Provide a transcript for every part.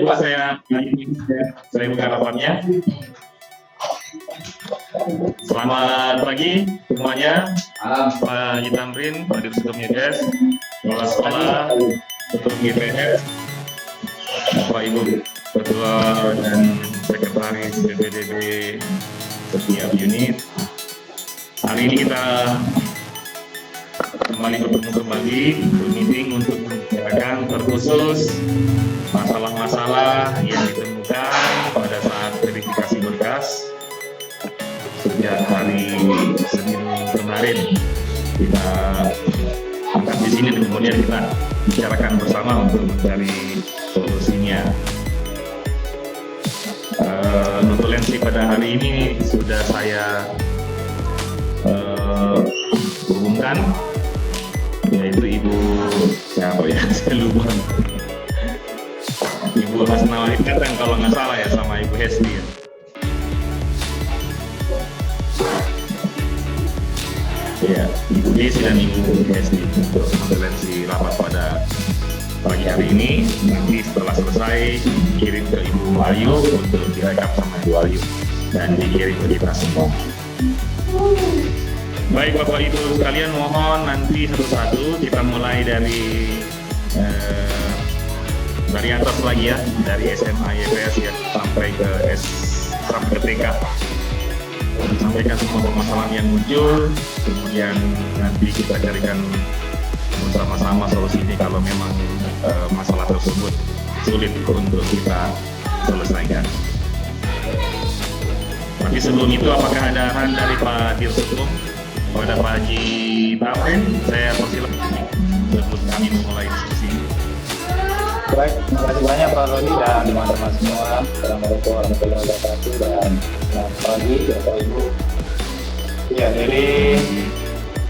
coba saya buka rapatnya. Selamat pagi semuanya. Pak Haji Tamrin, Pak Dirsukum YDS, Kepala Sekolah, Ketua GPS, Bapak Ibu Ketua dan Sekretaris BPDB setiap unit. Hari ini kita kembali bertemu meeting untuk membicarakan terkhusus masalah-masalah yang ditemukan pada saat verifikasi berkas sejak hari Senin kemarin. Kita angkat di sini dan kemudian kita bicarakan bersama untuk mencari solusinya. Notulensi pada hari ini sudah saya hubungkan, yaitu Ibu siapa ya, saya lupa. Ibu Hasnawati Katang kalau nggak salah ya, sama Ibu Hesti ya. Ya, Ibu Desi dan Ibu Hesti untuk notulensi rapat pada pagi hari ini. Nanti setelah selesai kirim ke Ibu Ayu untuk direkap sama Ibu Ayu dan dikirim ke kita semua. Baik Bapak Ibu sekalian, mohon nanti satu-satu kita mulai dari atas lagi ya, dari SMA YPS ya sampai ke sampai TK. Sampaikan semua permasalahan yang muncul, kemudian nanti kita carikan bersama-sama solusi ini kalau memang masalah tersebut sulit untuk kita selesaikan. Tapi sebelum itu, apakah ada arahan dari Pak Dirsukum kepada Pak Haji Tamrin? Saya persilakan sebelum kami memulai diskusi. Baik, terima kasih banyak Pak Rodi dan teman-teman semua. Assalamualaikum warahmatullahi wabarakatuh dan selamat pagi Bapak Ibu. Ya, dari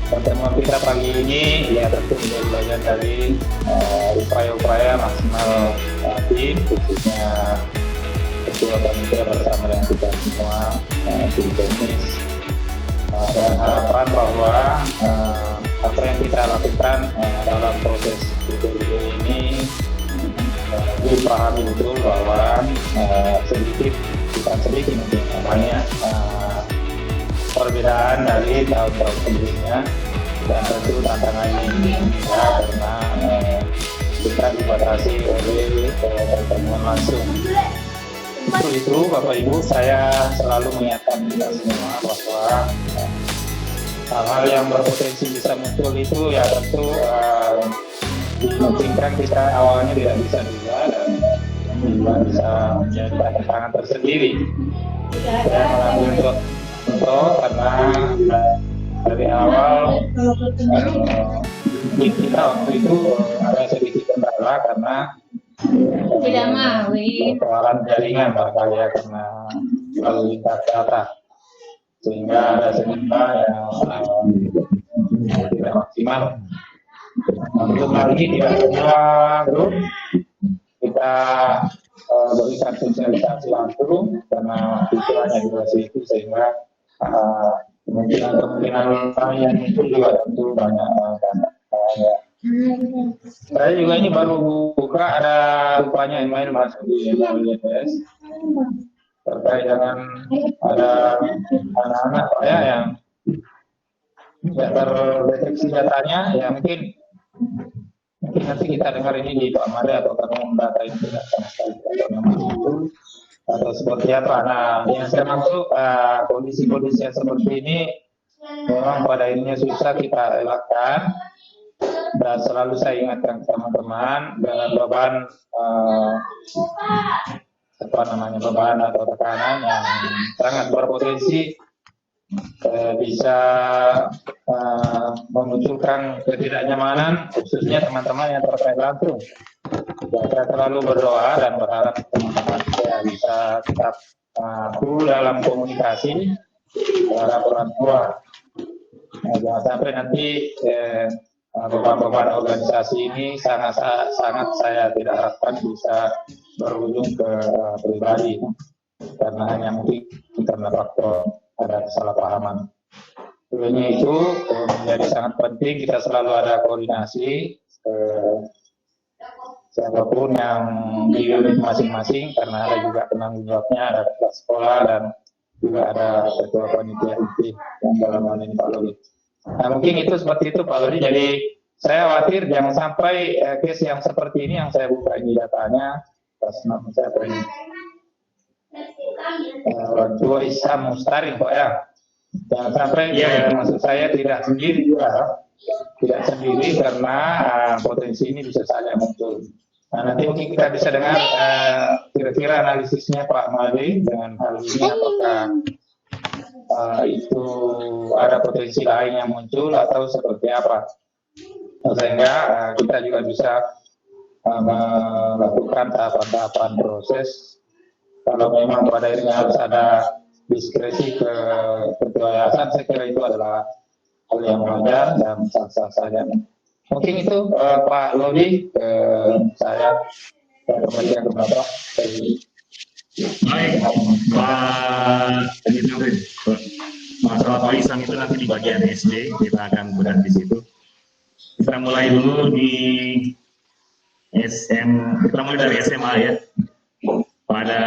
pertemuan kita pagi ini ya tentu menjadi bagian dari upaya-upaya maksimal tim, khususnya Ketua Panitia bersama dengan kita semua tim teknis, dan harapan bahwa apa yang kita lakukan dalam proses video ini dipahami betul bahwa bukan sedikit mungkin banyak perbedaan dari tahun-tahun sebelumnya, dan tentu tantangannya ini ya, karena kita dibatasi oleh pertemuan langsung. Untuk itu Bapak Ibu, saya selalu mengingatkan kita semua bahwa hal-hal yang berpotensi bisa muncul itu ya tentu dimungkinkan kita awalnya tidak bisa juga, dan juga bisa menjadi tantangan tersendiri. Saya mengambil contoh karena dari awal kita waktu itu ada sedikit kendala karena persoalan jaringan barangkali ya, karena lalu lintas data, sehingga ada sejumlah yang tidak maksimal. Untuk hari ini tidak semua grup kita berikan sosialisasi langsung karena itu hanya durasi itu, sehingga kemungkinan yang itu juga tentu banyak. Saya juga ini baru buka, ada rupanya email masuk di YPS terkait dengan ada anak-anak saya yang tidak terdeteksi datanya, ya mungkin nanti kita dengar ini di Pak Made atau karena data ini tidak sama sekali atau seperti apa. Nah, yang saya maksud kondisi-kondisi yang seperti ini memang pada akhirnya susah kita elakkan, dan selalu saya ingatkan teman-teman dengan beban beban atau tekanan yang sangat berpotensi bisa memunculkan ketidaknyamanan, khususnya teman-teman yang terkait langsung. Saya selalu berdoa dan berharap teman-teman bisa tetap cool dalam komunikasi terhadap orang tua. Jangan sampai nanti beban-beban organisasi ini sangat saya tidak harapkan bisa berujung ke pribadi, karena hanya mungkin karena faktor ada kesalahpahaman. Tentunya itu menjadi sangat penting kita selalu ada koordinasi siapapun yang di unit masing-masing, karena ada juga penanggung jawabnya, ada kepala sekolah dan juga ada ketua panitia inti yang dalam hal ini Pak Lodi. Nah mungkin itu seperti itu Pak Lodi. Jadi saya khawatir jangan sampai case yang seperti ini yang saya buka ini datanya atas nama saya ini orang tua Isam Mustarin Pak ya. Jangan sampai maksud saya tidak sendiri juga, tidak sendiri karena potensi ini bisa saja muncul. Nah, nanti mungkin kita bisa dengar kira-kira analisisnya Pak Mali dengan hal ini, apakah itu ada potensi lain yang muncul atau seperti apa, sehingga kita juga bisa melakukan tahapan-tahapan proses. Kalau memang pada akhirnya harus ada diskresi ke ketua yayasan, saya kira itu adalah hal yang wajar dan sah-sah saja. Mungkin itu Pak Lodi, saya kembalikan ke Bapak. Baik, Pak Edwin. Masalah Pak Isam itu nanti di bagian SD, kita akan bedah di situ. Kita mulai dulu di kita mulai dari SMA ya. Pada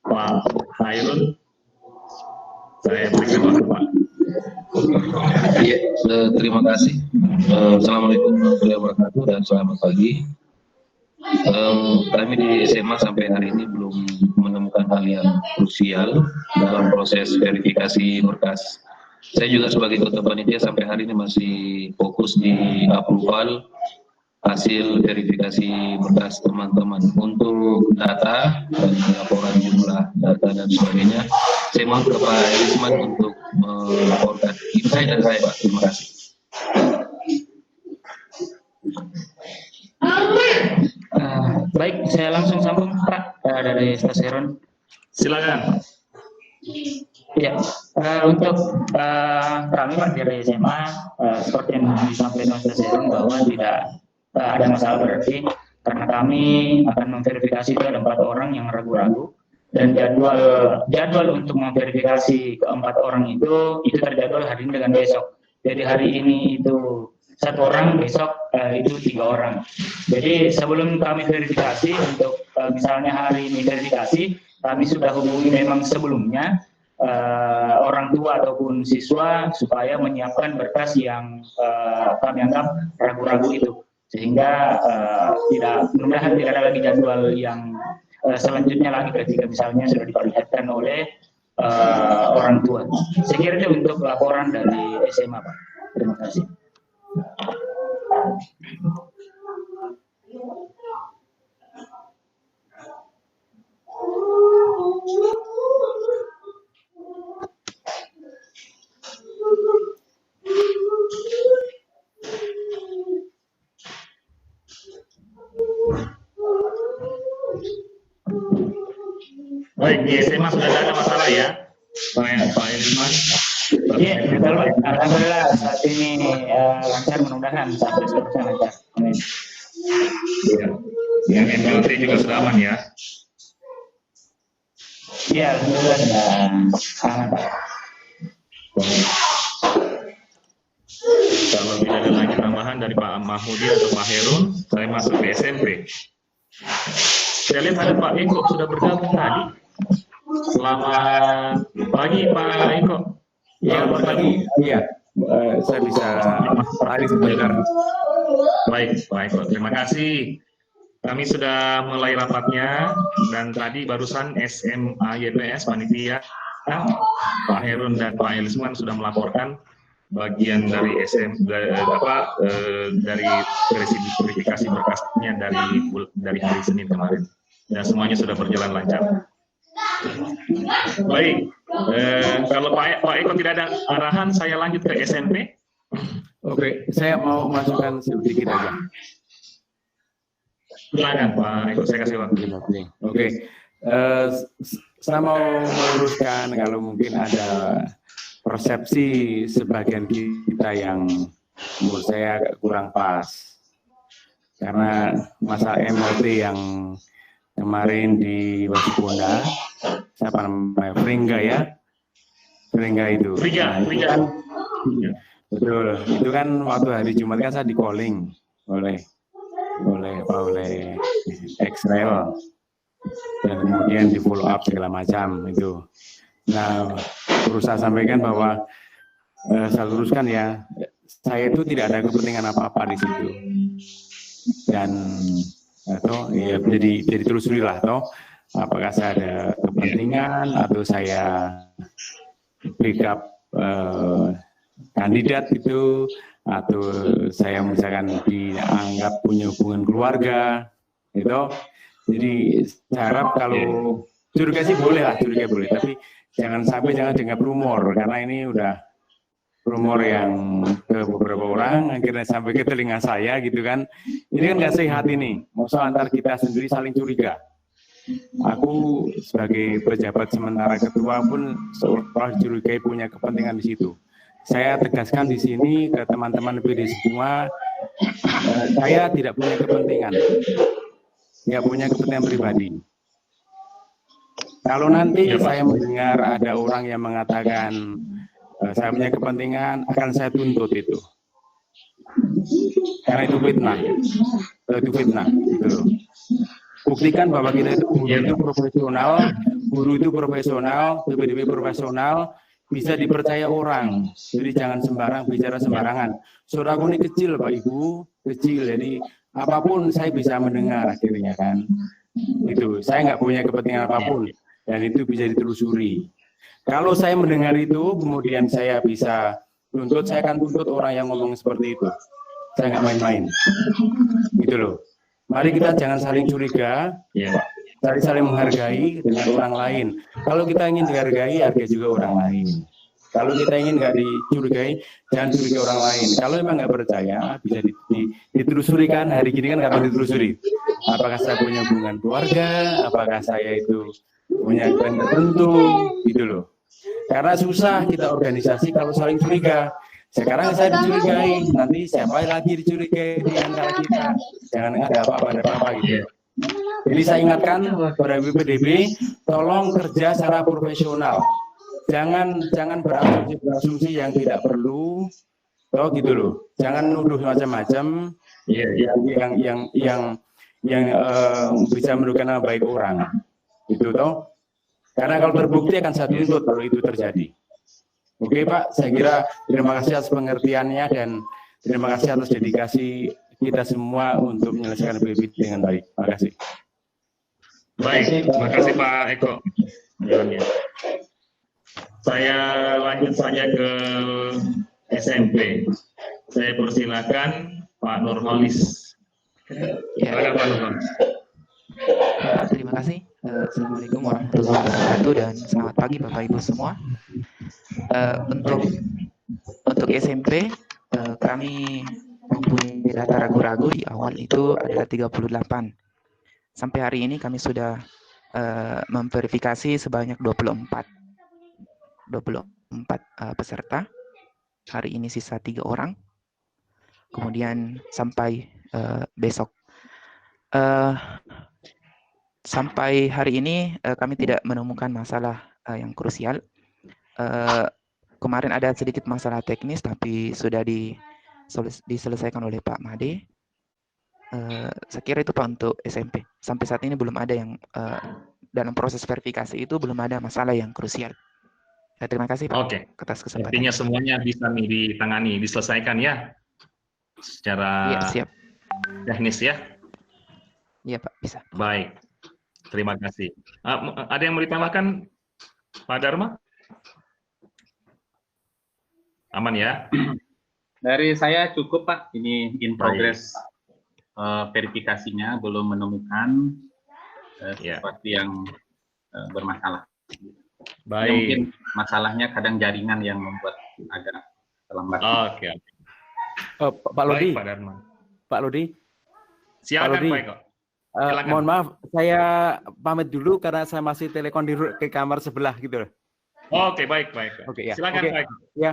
Pak Hairun, saya berikan waktu Pak. Iya, terima kasih. Assalamualaikum warahmatullahi wabarakatuh dan selamat pagi. Kami di SMA sampai hari ini belum menemukan hal yang krusial dalam proses verifikasi berkas. Saya juga sebagai ketua panitia sampai hari ini masih fokus di approval hasil verifikasi berkas teman-teman. Untuk data dan laporan jumlah data dan sebagainya, saya mohon ke Pak Elisman untuk melaporkan. Itu saya dari saya Pak, terima kasih. Baik, saya langsung sambung Pak dari Stasiun. Silakan. Ya, untuk kami Pak dari SMA, seperti yang disampaikan Stasiun bahwa tidak ada masalah berarti, karena kami akan memverifikasi itu ada 4 orang yang ragu-ragu, dan jadwal untuk memverifikasi ke-4 orang itu terjadwal hari ini dengan besok. Jadi hari ini itu 1 orang, besok itu 3 orang. Jadi sebelum kami verifikasi, untuk misalnya hari ini verifikasi, kami sudah hubungi memang sebelumnya orang tua ataupun siswa supaya menyiapkan berkas yang kami anggap ragu-ragu itu, sehingga mudah-mudahan tidak ada lagi jadwal yang selanjutnya lagi ketika misalnya sudah diperlihatkan oleh orang tua. Saya kira itu untuk laporan dari SMA Pak. Terima kasih. Baik, di SMA sudah ada masalah ya, Pak Elisman? Iya, betul Pak. Alhamdulillah saat ini lancar, mudah-mudahan sampai seterusnya lancar. Amin. Ya. Yang MLT juga sudah aman ya? Iya, alhamdulillah sudah aman Pak. Kalau tidak ada lagi tambahan dari Pak Mahmudin atau Pak Herun, saya masuk ke SMP. Saya lihat ada Pak Eko sudah bergabung tadi. Selamat pagi Pak Eko. Ya, Selamat pagi. Iya, saya bisa hari sebentar. Baik, Pak Eko. Terima kasih. Kami sudah mulai rapatnya, dan tadi barusan SMA YPS panitia Pak Herun dan Pak Elisman sudah melaporkan bagian dari dari verifikasi berkasnya dari hari Senin kemarin, dan semuanya sudah berjalan lancar. Baik, kalau Pak Eko tidak ada arahan, saya lanjut ke SMP. Oke, saya mau masukkan sedikit aja. Silakan Pak Eko, saya kasih waktu. Oke, saya mau meluruskan kalau mungkin ada persepsi sebagian kita yang menurut saya agak kurang pas, karena masa MLT yang kemarin di Wasiponda, siapa namanya, Fringga ya, Fringga itu. Nah, itu kan, betul, itu kan waktu hari Jumat kan saya di calling oleh oleh Excel dan kemudian di follow up segala macam itu. Nah, perlu saya sampaikan bahwa saya luruskan ya, saya itu tidak ada kepentingan apa-apa di situ. Dan atau ya jadi telusuri lah, toh apakah saya ada kepentingan atau saya backup kandidat itu, atau saya misalkan dianggap punya hubungan keluarga itu. Jadi saya harap kalau curiga sih boleh lah, curiga boleh, tapi jangan dengar rumor, karena ini udah rumor yang ke beberapa orang akhirnya sampai ke telinga saya gitu kan. Ini kan nggak sehat ini, masalah antar kita sendiri saling curiga. Aku sebagai pejabat sementara ketua pun seolah dicurigai punya kepentingan di situ. Saya tegaskan di sini ke teman-teman PD semua, saya tidak punya kepentingan, nggak punya kepentingan pribadi. Kalau nanti saya mendengar ada orang yang mengatakan saya punya kepentingan, akan saya tuntut itu. Karena itu fitnah. Gitu. Buktikan bahwa kita itu profesional, guru itu profesional, PPDB profesional, bisa dipercaya orang. Jadi jangan bicara sembarangan. Suaraku ini kecil Pak Ibu, kecil. Jadi apapun saya bisa mendengar akhirnya kan. Itu saya nggak punya kepentingan apapun dan itu bisa ditelusuri. Kalau saya mendengar itu, kemudian saya bisa tuntut, saya akan tuntut orang yang ngomong seperti itu. Saya nggak main-main. Gitu loh. Mari kita jangan saling curiga, saling menghargai dengan orang lain. Kalau kita ingin dihargai, hargai juga orang lain. Kalau kita ingin nggak dicurigai, jangan curigai orang lain. Kalau memang nggak percaya, bisa ditelusuri kan. Hari ini kan kapan ditelusuri? Apakah saya punya hubungan keluarga? Apakah saya itu punya kepentingan tertentu? Gitu loh. Karena susah kita organisasi kalau saling curiga. Sekarang saya dicurigai, nanti siapa lagi dicurigai di antara kita? Jangan ada apa-apa gitu. Jadi saya ingatkan kepada BPDB, tolong kerja secara profesional. Jangan berasumsi yang tidak perlu. Oh gitu loh. Jangan nuduh macam-macam yang bisa merugikan nama baik orang. Itu toh. Karena kalau terbukti akan saya tuntut kalau itu terjadi. Oke Pak, saya kira terima kasih atas pengertiannya dan terima kasih atas dedikasi kita semua untuk menyelesaikan PBB dengan baik. Terima kasih. Baik, terima kasih Pak Eko. Saya lanjut saja ke SMP. Saya persilakan Pak Nurholis. Silakan Pak Nurholis. Terima kasih. Assalamualaikum warahmatullahi wabarakatuh dan selamat pagi Bapak Ibu semua. Untuk SMP kami mempunyai data ragu-ragu di awal itu adalah 38. Sampai hari ini kami sudah memverifikasi sebanyak 24 peserta. Hari ini sisa 3 orang. Kemudian sampai besok. Sampai hari ini kami tidak menemukan masalah yang krusial. Kemarin ada sedikit masalah teknis, tapi sudah diselesaikan oleh Pak Made. Saya kira itu Pak untuk SMP. Sampai saat ini belum ada yang dalam proses verifikasi itu belum ada masalah yang krusial. Terima kasih Pak atas kesempatan. Artinya semuanya bisa ditangani, diselesaikan ya secara teknis ya. Iya Pak, bisa. Baik. Terima kasih. Ada yang mau ditambahkan, Pak Dharma? Aman ya? Dari saya cukup Pak. Ini in progress verifikasinya belum menemukan seperti yang bermasalah. Baik. Ya, mungkin masalahnya kadang jaringan yang membuat agak terlambat. Oke. Pak Lodi. Baik, Pak Dharma. Pak Lodi. Silakan Pak Eko. Mohon maaf, saya pamit dulu karena saya masih telepon ke kamar sebelah gitu. Oke, baik. Oke, ya. Silakan Pak Eko. Ya,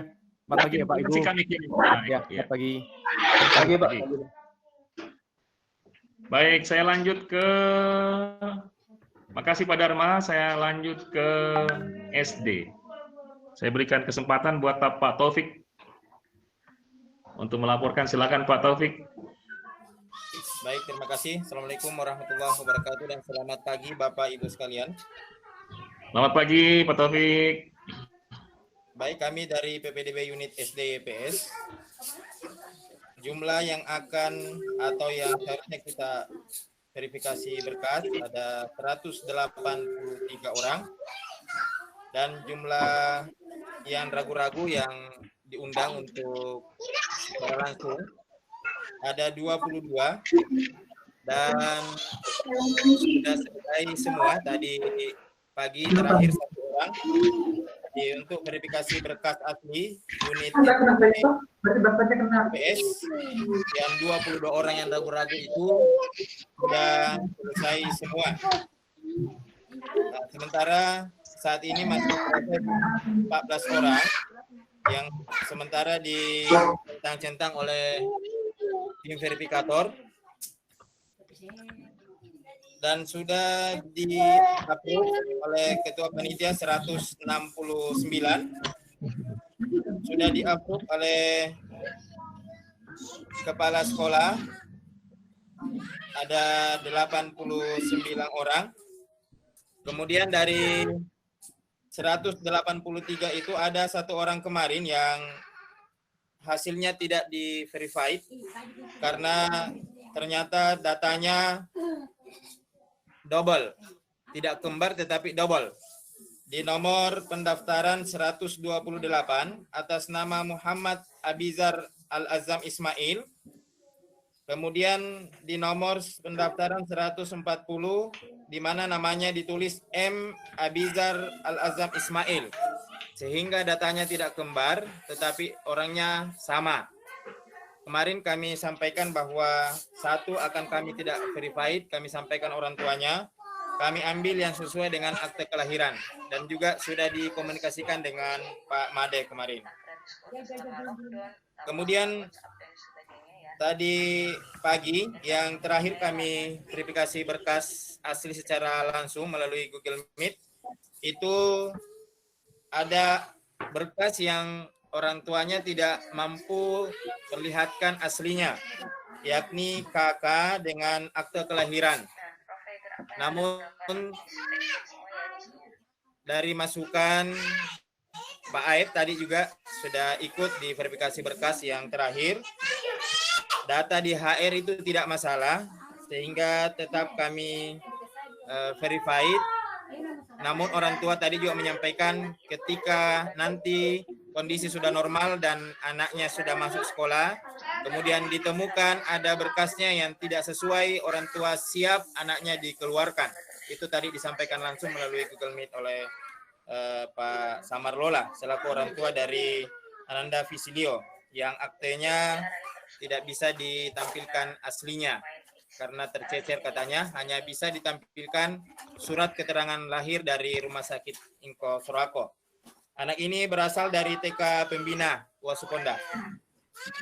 selamat pagi ya Pak Ibu. Ya, selamat pagi. Pagi Pak. Baik, saya lanjut ke. Makasih Pak Dharma. Saya lanjut ke SD. Saya berikan kesempatan buat Pak Taufik untuk melaporkan. Silakan Pak Taufik. Baik, terima kasih. Assalamualaikum warahmatullahi wabarakatuh dan selamat pagi Bapak Ibu sekalian. Selamat pagi Pak Taufik. Baik, kami dari PPDB Unit SD YPS. Jumlah yang akan atau yang seharusnya kita verifikasi berkas ada 183 orang. Dan jumlah yang ragu-ragu yang diundang untuk secara langsung ada 22 dan sudah selesai semua tadi pagi terakhir 1 orang. Jadi untuk verifikasi berkas asli unit PS yang 22 orang yang ragu-ragu itu sudah selesai semua. Nah, sementara saat ini masih proses 14 orang yang sementara dicentang-centang oleh tim verifikator dan sudah di-approve oleh Ketua Panitia 169, sudah di-approve oleh Kepala Sekolah ada 89 orang, kemudian dari 183 itu ada 1 orang kemarin yang hasilnya tidak di-verified karena ternyata datanya double, tidak kembar tetapi double. Di nomor pendaftaran 128 atas nama Muhammad Abizar Al-Azam Ismail. Kemudian di nomor pendaftaran 140 di mana namanya ditulis M Abizar Al-Azam Ismail. Sehingga datanya tidak kembar tetapi orangnya sama. Kemarin kami sampaikan bahwa 1 akan kami tidak verified, kami sampaikan orang tuanya, kami ambil yang sesuai dengan akte kelahiran dan juga sudah dikomunikasikan dengan Pak Made kemarin. Kemudian tadi pagi yang terakhir kami verifikasi berkas asli secara langsung melalui Google Meet, itu ada berkas yang orang tuanya tidak mampu perlihatkan aslinya, yakni KK dengan akte kelahiran. Namun dari masukan Pak Aib tadi juga sudah ikut di verifikasi berkas yang terakhir. Data di HR itu tidak masalah, sehingga tetap kami verified. Namun orang tua tadi juga menyampaikan ketika nanti kondisi sudah normal dan anaknya sudah masuk sekolah, kemudian ditemukan ada berkasnya yang tidak sesuai, orang tua siap anaknya dikeluarkan. Itu tadi disampaikan langsung melalui Google Meet oleh Pak Samarlola selaku orang tua dari Ananda Visilio yang aktenya tidak bisa ditampilkan aslinya karena tercecer katanya, hanya bisa ditampilkan surat keterangan lahir dari Rumah Sakit Inko Sorako. Anak ini berasal dari TK Pembina Wasuponda.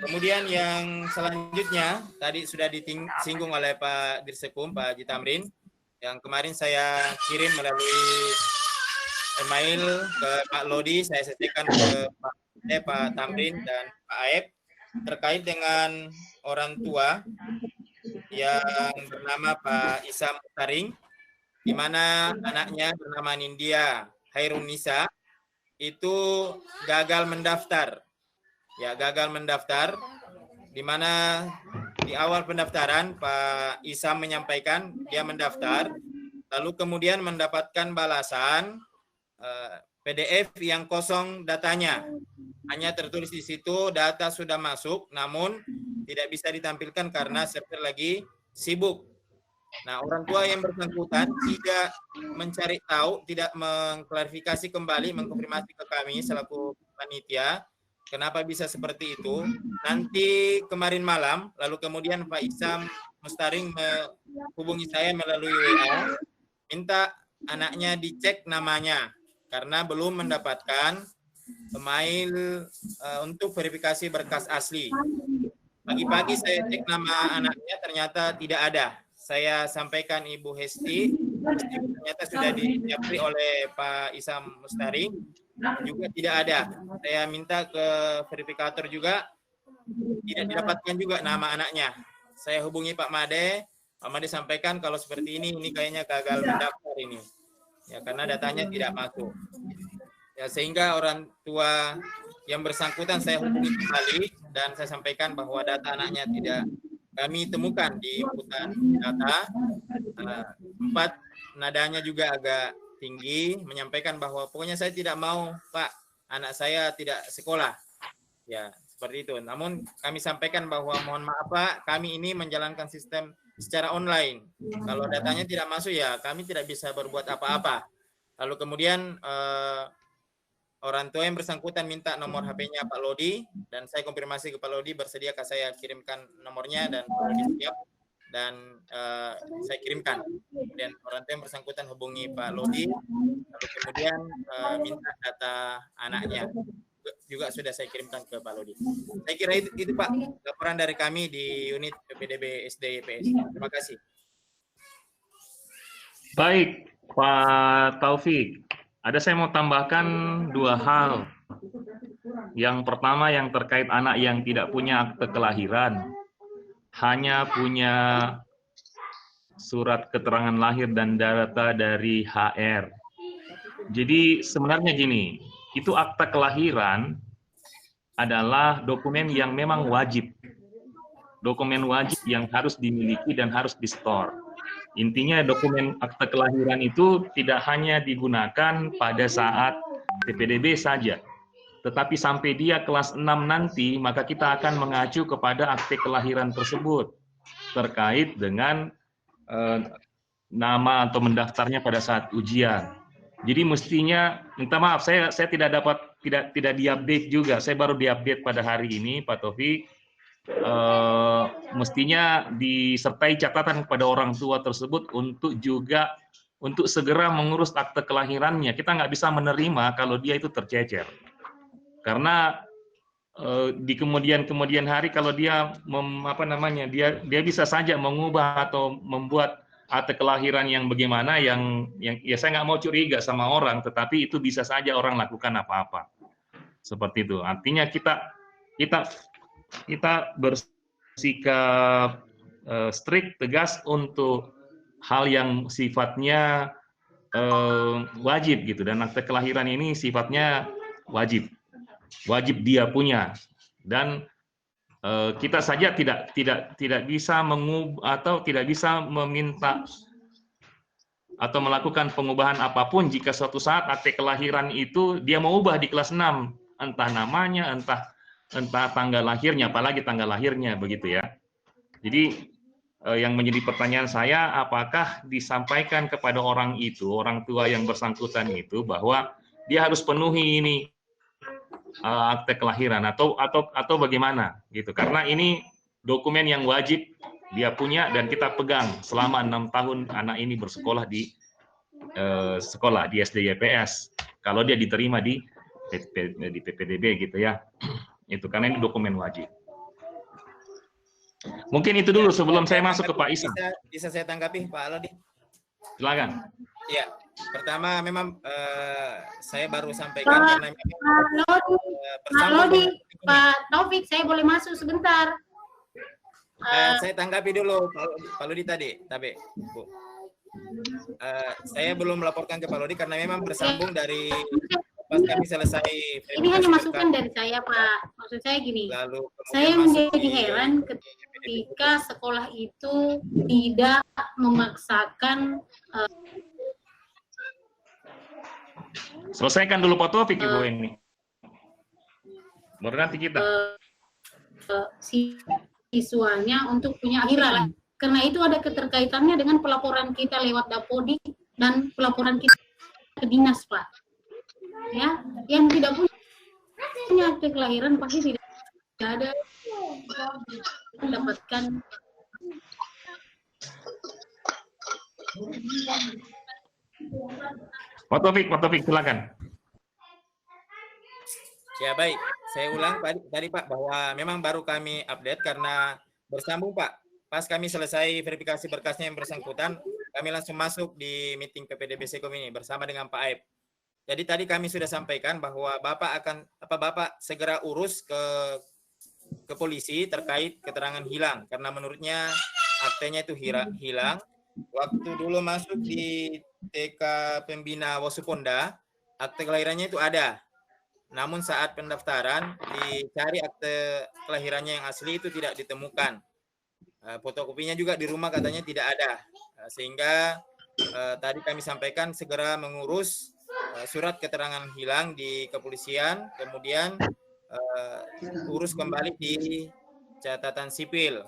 Kemudian yang selanjutnya tadi sudah disinggung oleh Pak Dirsekum, Pak Jitamrin, yang kemarin saya kirim melalui email ke Pak Lodi, saya setikan ke Pak Tamrin dan Pak Aib terkait dengan orang tua yang bernama Pak Isam Taring, di mana anaknya bernama Nindya Hairun Nisa itu gagal mendaftar. Ya, gagal mendaftar, di mana di awal pendaftaran Pak Isam menyampaikan dia mendaftar, lalu kemudian mendapatkan balasan PDF yang kosong datanya. Hanya tertulis di situ data sudah masuk, namun tidak bisa ditampilkan karena server lagi sibuk. Nah, orang tua yang bersangkutan tidak mencari tahu, tidak mengklarifikasi kembali, mengkonfirmasi ke kami selaku panitia, kenapa bisa seperti itu. Nanti kemarin malam, lalu kemudian Pak Isam Mustaring menghubungi saya melalui WA, minta anaknya dicek namanya, karena belum mendapatkan email untuk verifikasi berkas asli. Pagi-pagi saya cek nama anaknya, ternyata tidak ada. Saya sampaikan Ibu Hesti, ternyata sudah dijawab oleh Pak Isam Mustari, juga tidak ada. Saya minta ke verifikator juga, tidak didapatkan juga nama anaknya. saya hubungi Pak Made sampaikan kalau seperti ini kayaknya gagal mendaftar ini. Ya, karena datanya tidak masuk. Ya, sehingga orang tua yang bersangkutan saya hubungi kembali dan saya sampaikan bahwa data anaknya tidak kami temukan di inputan data. Nadanya juga agak tinggi, menyampaikan bahwa pokoknya saya tidak mau, Pak, anak saya tidak sekolah. Ya, seperti itu. Namun kami sampaikan bahwa mohon maaf Pak, kami ini menjalankan sistem secara online. Kalau datanya tidak masuk ya kami tidak bisa berbuat apa-apa. Lalu kemudian orang tua yang bersangkutan minta nomor HP-nya Pak Lodi dan saya konfirmasi ke Pak Lodi bersediakah saya kirimkan nomornya dan Pak Lodi siap dan saya kirimkan. Kemudian orang tua yang bersangkutan hubungi Pak Lodi lalu kemudian minta data anaknya juga sudah saya kirimkan ke Pak Lodi. Saya kira itu Pak laporan dari kami di unit PPDB SD YPS. Terima kasih. Baik, Pak Taufik. Ada saya mau tambahkan 2 hal. Yang pertama yang terkait anak yang tidak punya akte kelahiran, hanya punya surat keterangan lahir dan data dari HR. Jadi sebenarnya gini, itu akta kelahiran adalah dokumen yang memang wajib. Dokumen wajib yang harus dimiliki dan harus di-store. Intinya dokumen akta kelahiran itu tidak hanya digunakan pada saat PPDB saja. Tetapi sampai dia kelas 6 nanti, maka kita akan mengacu kepada akte kelahiran tersebut terkait dengan nama atau mendaftarnya pada saat ujian. Jadi mestinya, minta maaf, saya tidak diupdate juga. Saya baru diupdate pada hari ini, Pak Taufik. Mestinya disertai catatan kepada orang tua tersebut untuk segera mengurus akte kelahirannya. Kita nggak bisa menerima kalau dia itu tercecer. Karena di kemudian hari kalau dia dia bisa saja mengubah atau membuat akte kelahiran yang bagaimana yang ya saya nggak mau curiga sama orang, tetapi itu bisa saja orang lakukan apa-apa seperti itu. Artinya kita bersikap strict, tegas untuk hal yang sifatnya wajib gitu, dan akte kelahiran ini sifatnya wajib dia punya, dan kita saja tidak bisa mengubah atau tidak bisa meminta atau melakukan pengubahan apapun jika suatu saat akte kelahiran itu dia mau ubah di kelas 6, entah namanya, entah tanggal lahirnya, apalagi tanggal lahirnya, begitu ya. Jadi yang menjadi pertanyaan saya, apakah disampaikan kepada orang tua yang bersangkutan itu bahwa dia harus penuhi ini akte kelahiran atau bagaimana gitu, karena ini dokumen yang wajib dia punya dan kita pegang selama 6 tahun anak ini bersekolah di sekolah di SD YPS kalau dia diterima di PPDB gitu ya. Itu karena ini dokumen wajib. Mungkin itu dulu sebelum saya masuk ke Pak Isa. Bisa saya tanggapi Pak Lodi? Silakan. Ya, pertama memang saya baru sampaikan karena Pak Lodi, Pak Taufik, saya boleh masuk sebentar? Saya tanggapi dulu Pak Lodi tadi, Bu. Saya belum melaporkan ke Pak Lodi karena memang bersambung dari pas kami selesai. Ini hanya masukan dari saya, Pak. Maksud saya gini, saya menjadi heran ketika sekolah itu tidak memaksakan. Selesaikan dulu Pak Taufik Ibu ini. Baru nanti kita. Siswanya untuk punya akhirat. Karena itu ada keterkaitannya dengan pelaporan kita lewat Dapodik dan pelaporan kita ke dinas, Pak. Ya, yang tidak punya akte kelahiran pasti tidak ada mendapatkan. Pak Taufik silakan. Ya baik, saya ulang tadi Pak bahwa memang baru kami update karena bersambung Pak. Pas kami selesai verifikasi berkasnya yang bersangkutan, kami langsung masuk di meeting PPDB Sekom ini bersama dengan Pak Aib. Jadi tadi kami sudah sampaikan bahwa Bapak segera urus ke ke polisi terkait keterangan hilang karena menurutnya aktenya itu hilang. Waktu dulu masuk di TK Pembina Wasuponda, akte kelahirannya itu ada. Namun saat pendaftaran dicari akte kelahirannya yang asli itu tidak ditemukan. Fotokopinya juga di rumah katanya tidak ada. Sehingga tadi kami sampaikan segera mengurus surat keterangan hilang di kepolisian, kemudian urus kembali di catatan sipil.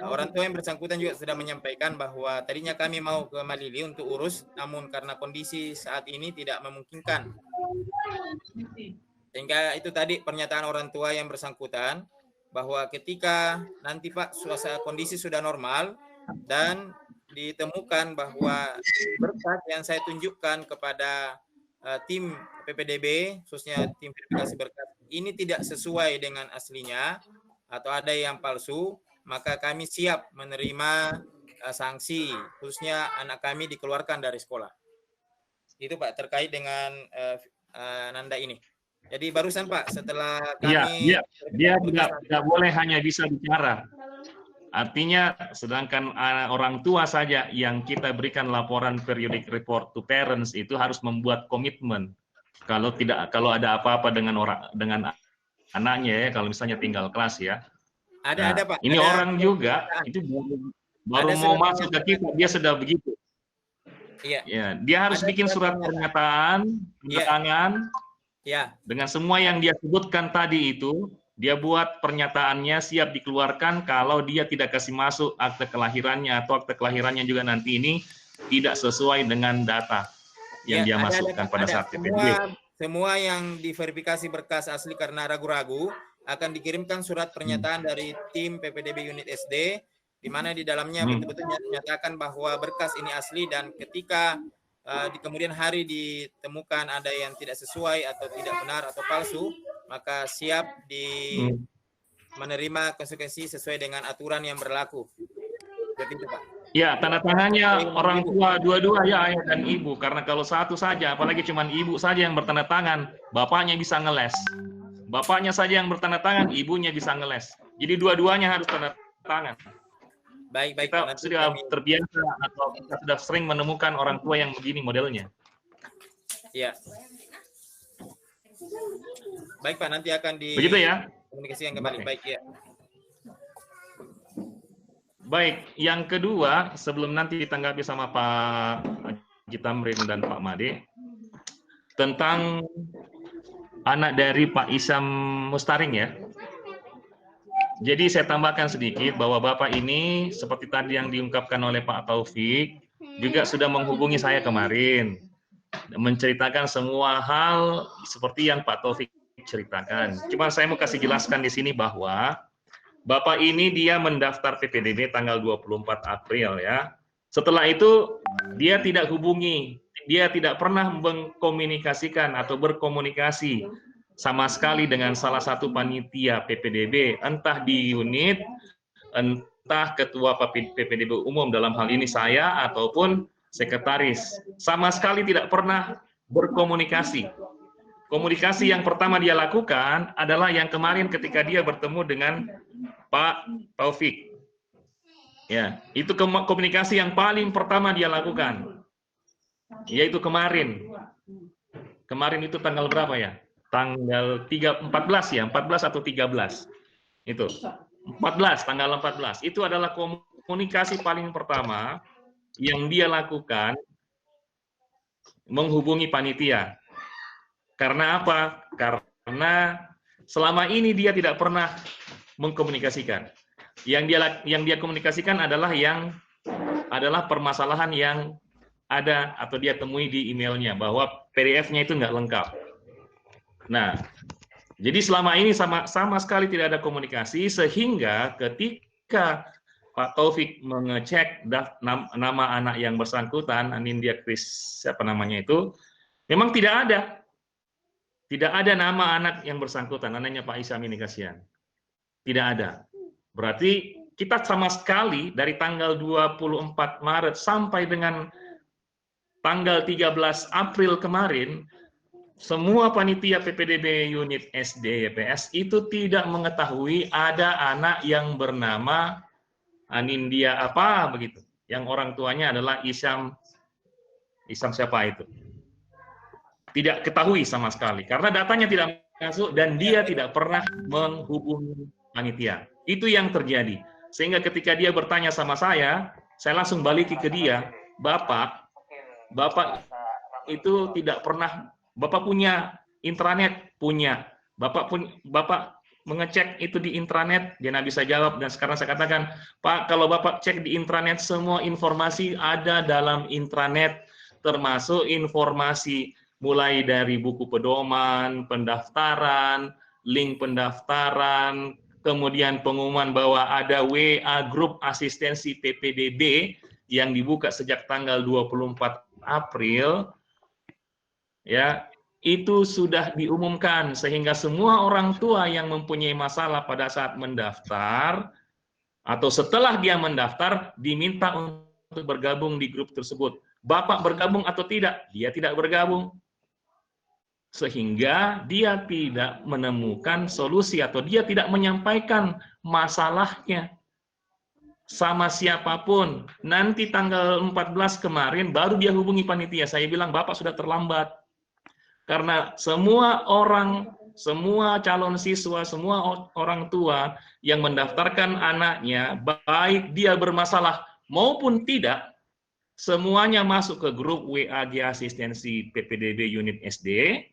Orang tua yang bersangkutan juga sudah menyampaikan bahwa tadinya kami mau ke Malili untuk urus, namun karena kondisi saat ini tidak memungkinkan. Sehingga itu tadi pernyataan orang tua yang bersangkutan, bahwa ketika nanti Pak suasana kondisi sudah normal dan ditemukan bahwa berkas yang saya tunjukkan kepada tim PPDB, khususnya tim verifikasi berkas, ini tidak sesuai dengan aslinya atau ada yang palsu, maka kami siap menerima sanksi, khususnya anak kami dikeluarkan dari sekolah. Itu Pak, terkait dengan Nanda ini. Jadi barusan Pak, setelah kami... Dia tidak boleh hanya bisa bicara. Artinya, sedangkan orang tua saja yang kita berikan laporan periodic report to parents itu harus membuat komitmen. Kalau ada apa-apa dengan anaknya ya, kalau misalnya tinggal kelas ya. Ada Pak. Ini orang juga itu baru mau masuk ke kita, dia sudah begitu. Iya. Ya, dia harus bikin surat pernyataan, tangan. Ya. Dengan semua yang dia sebutkan tadi itu, dia buat pernyataannya siap dikeluarkan kalau dia tidak kasih masuk akte kelahirannya atau akte kelahirannya juga nanti ini tidak sesuai dengan data yang dia masukkan pada saat PPDB. Semua yang diverifikasi berkas asli karena ragu-ragu akan dikirimkan surat pernyataan dari tim PPDB unit SD, di mana di dalamnya betul-betul menyatakan bahwa berkas ini asli dan ketika di kemudian hari ditemukan ada yang tidak sesuai atau tidak benar atau palsu, maka siap menerima konsekuensi sesuai dengan aturan yang berlaku. Seperti itu Pak. Ya, tanda tangannya orang tua dua-dua ya, ayah dan ibu. Karena kalau satu saja, apalagi cuma ibu saja yang bertanda tangan, bapaknya bisa ngeles. Bapaknya saja yang bertanda tangan, ibunya bisa ngeles. Jadi dua-duanya harus tanda tangan. Baik. Kita sudah terbiasa atau kita sudah sering menemukan orang tua yang begini modelnya. Iya. Baik Pak, nanti akan begitu ya? Komunikasikan kembali. Baik ya. Baik, yang kedua sebelum nanti ditanggapi sama Pak Haji Tamrin dan Pak Made tentang anak dari Pak Isam Mustaring ya. Jadi saya tambahkan sedikit bahwa Bapak ini seperti tadi yang diungkapkan oleh Pak Taufik juga sudah menghubungi saya kemarin menceritakan semua hal seperti yang Pak Taufik ceritakan. Cuma saya mau kasih jelaskan di sini bahwa Bapak ini dia mendaftar PPDB tanggal 24 April ya. Setelah itu dia tidak hubungi, dia tidak pernah mengkomunikasikan atau berkomunikasi sama sekali dengan salah satu panitia PPDB, entah di unit, entah ketua PPDB umum dalam hal ini saya ataupun sekretaris. Sama sekali tidak pernah berkomunikasi. Komunikasi yang pertama dia lakukan adalah yang kemarin ketika dia bertemu dengan Pak Taufik. Ya, itu komunikasi yang paling pertama dia lakukan. Yaitu kemarin. Kemarin itu tanggal berapa ya? Tanggal 14 ya, 14 atau 13. Itu. 14, tanggal 14. Itu adalah komunikasi paling pertama yang dia lakukan menghubungi panitia. Karena apa? Karena selama ini dia tidak pernah mengkomunikasikan. Yang dia komunikasikan adalah permasalahan yang ada atau dia temui di emailnya bahwa PDF-nya itu nggak lengkap. Nah, jadi selama ini sama sekali tidak ada komunikasi sehingga ketika Pak Taufik mengecek nama anak yang bersangkutan, Anindya Kris, siapa namanya itu, memang tidak ada nama anak yang bersangkutan, anaknya Pak Isam ini kasihan. Tidak ada. Berarti kita sama sekali dari tanggal 24 Maret sampai dengan tanggal 13 April kemarin, semua panitia PPDB unit SD YPS itu tidak mengetahui ada anak yang bernama Anindya apa begitu, yang orang tuanya adalah Isam siapa itu, tidak ketahui sama sekali karena datanya tidak masuk dan dia tidak pernah menghubungi panitia. Itu yang terjadi, sehingga ketika dia bertanya sama saya langsung balik ke dia, Bapak itu tidak pernah. Bapak punya intranet? Punya. Bapak mengecek itu di intranet? Dia nggak bisa jawab. Dan sekarang saya katakan, Pak, kalau Bapak cek di intranet, semua informasi ada dalam intranet, termasuk informasi mulai dari buku pedoman, pendaftaran, link pendaftaran, kemudian pengumuman bahwa ada WA grup asistensi PPDB yang dibuka sejak tanggal 24 April, ya, itu sudah diumumkan sehingga semua orang tua yang mempunyai masalah pada saat mendaftar atau setelah dia mendaftar diminta untuk bergabung di grup tersebut. Bapak bergabung atau tidak? Dia tidak bergabung. Sehingga dia tidak menemukan solusi atau dia tidak menyampaikan masalahnya sama siapapun. Nanti tanggal 14 kemarin baru dia hubungi panitia. Saya bilang, Bapak sudah terlambat. Karena semua orang, semua calon siswa, semua orang tua yang mendaftarkan anaknya, baik dia bermasalah maupun tidak, semuanya masuk ke grup WAG asistensi PPDB unit SD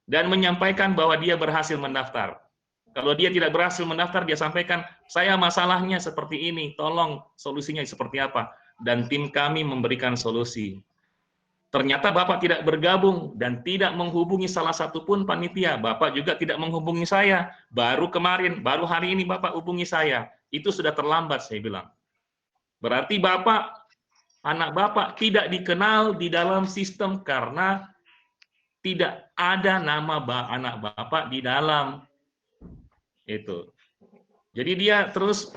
dan menyampaikan bahwa dia berhasil mendaftar. Kalau dia tidak berhasil mendaftar, dia sampaikan, saya masalahnya seperti ini, tolong solusinya seperti apa. Dan tim kami memberikan solusi. Ternyata Bapak tidak bergabung dan tidak menghubungi salah satu pun panitia. Bapak juga tidak menghubungi saya. Baru kemarin, baru hari ini Bapak hubungi saya. Itu sudah terlambat, saya bilang. Berarti anak Bapak tidak dikenal di dalam sistem karena tidak ada nama anak Bapak di dalam. Itu. Jadi dia terus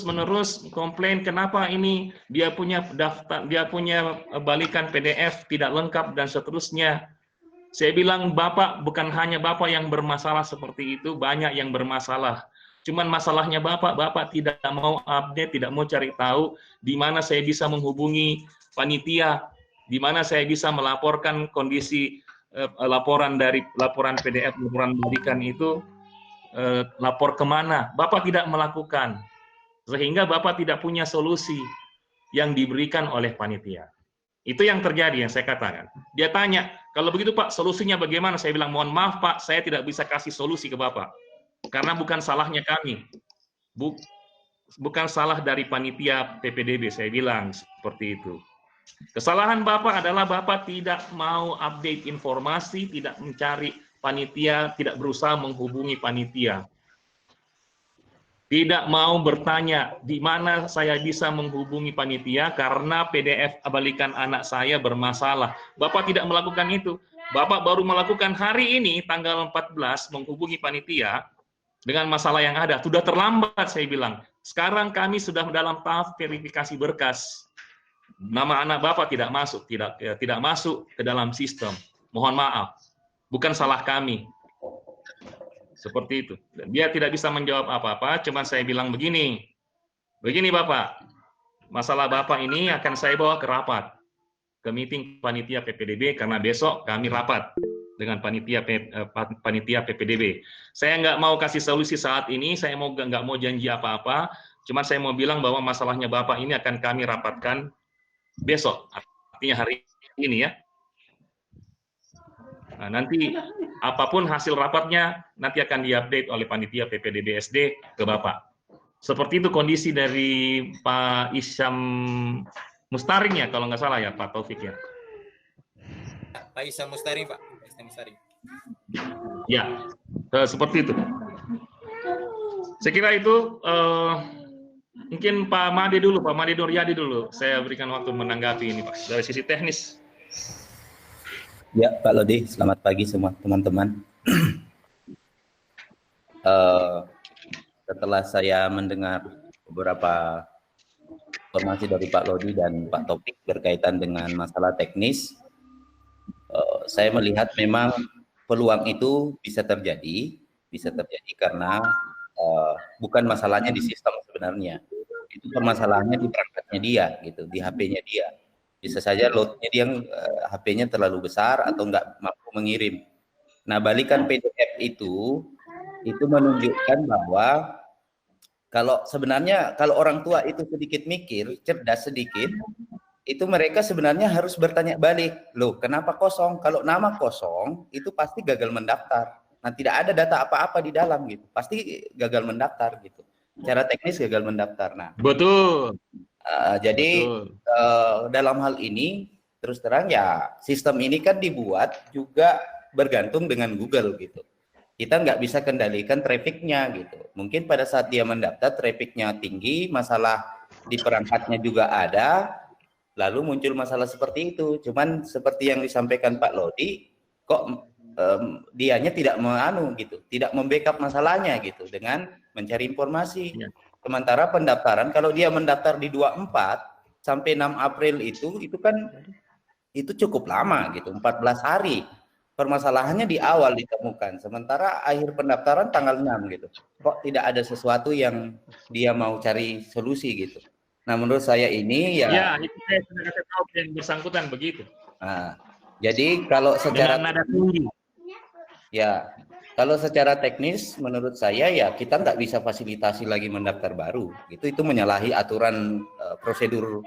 menerus komplain kenapa ini dia punya daftar, dia punya balikan PDF tidak lengkap dan seterusnya. Saya bilang, Bapak, bukan hanya Bapak yang bermasalah seperti itu, banyak yang bermasalah. Cuman masalahnya Bapak tidak mau update, tidak mau cari tahu di mana saya bisa menghubungi panitia, di mana saya bisa melaporkan kondisi laporan PDF, laporan balikan itu, lapor kemana. Bapak tidak melakukan, sehingga Bapak tidak punya solusi yang diberikan oleh panitia. Itu yang terjadi, yang saya katakan. Dia tanya, kalau begitu Pak, solusinya bagaimana? Saya bilang, mohon maaf Pak, saya tidak bisa kasih solusi ke Bapak. Karena bukan salahnya kami. Bukan salah dari panitia PPDB, saya bilang seperti itu. Kesalahan Bapak adalah Bapak tidak mau update informasi, tidak mencari panitia, tidak berusaha menghubungi panitia. Tidak mau bertanya di mana saya bisa menghubungi panitia karena PDF balikan anak saya bermasalah. Bapak tidak melakukan itu. Bapak baru melakukan hari ini tanggal 14 menghubungi panitia dengan masalah yang ada. Sudah terlambat, saya bilang. Sekarang kami sudah dalam tahap verifikasi berkas. Nama anak Bapak tidak masuk, tidak masuk ke dalam sistem. Mohon maaf. Bukan salah kami. Seperti itu. Dia tidak bisa menjawab apa-apa, cuma saya bilang begini. Begini Bapak, masalah Bapak ini akan saya bawa ke rapat. Ke meeting panitia PPDB, karena besok kami rapat dengan panitia PPDB. Saya nggak mau kasih solusi saat ini, saya nggak mau janji apa-apa, cuma saya mau bilang bahwa masalahnya Bapak ini akan kami rapatkan besok, artinya hari ini ya. Nah, nanti apapun hasil rapatnya nanti akan diupdate oleh panitia PPDB SD ke Bapak. Seperti itu kondisi dari Pak Isam Mustaring ya, kalau nggak salah ya Pak Taufik ya. Pak Isam Mustaring, Pak. Isam Mustaring. Ya, seperti itu. Saya kira itu mungkin Pak Made dulu, Pak Made Nuryadi dulu. Saya berikan waktu menanggapi ini Pak dari sisi teknis. Ya, Pak Lodi, selamat pagi semua teman-teman. Setelah saya mendengar beberapa informasi dari Pak Lodi dan Pak Topik berkaitan dengan masalah teknis, saya melihat memang peluang itu bisa terjadi karena bukan masalahnya di sistem sebenarnya, itu permasalahannya di perangkatnya dia gitu, di HP-nya dia. Bisa saja loadnya dia HP-nya terlalu besar atau nggak mampu mengirim. Nah, balikan PDF itu menunjukkan bahwa kalau sebenarnya kalau orang tua itu sedikit mikir, cerdas sedikit, itu mereka sebenarnya harus bertanya balik, loh kenapa kosong? Kalau nama kosong itu pasti gagal mendaftar. Nah, tidak ada data apa-apa di dalam gitu, pasti gagal mendaftar gitu. Secara teknis gagal mendaftar. Nah, Betul. Jadi dalam hal ini terus terang ya sistem ini kan dibuat juga bergantung dengan Google gitu. Kita nggak bisa kendalikan trafficnya gitu. Mungkin pada saat dia mendaftar trafficnya tinggi, masalah di perangkatnya juga ada, lalu muncul masalah seperti itu. Cuman seperti yang disampaikan Pak Lodi, kok dianya tidak tidak membackup masalahnya gitu dengan mencari informasi. Sementara pendaftaran kalau dia mendaftar di 24 sampai 6 April itu kan itu cukup lama gitu, 14 hari. Permasalahannya di awal ditemukan, sementara akhir pendaftaran tanggal 6 gitu. Kok tidak ada sesuatu yang dia mau cari solusi gitu. Nah, menurut saya ini ya itu saya sudah kasih tahu yang bersangkutan begitu. Nah, jadi kalau secara dengan nada tinggi. Ya, kalau secara teknis menurut saya ya kita nggak bisa fasilitasi lagi mendaftar baru. Itu menyalahi aturan prosedur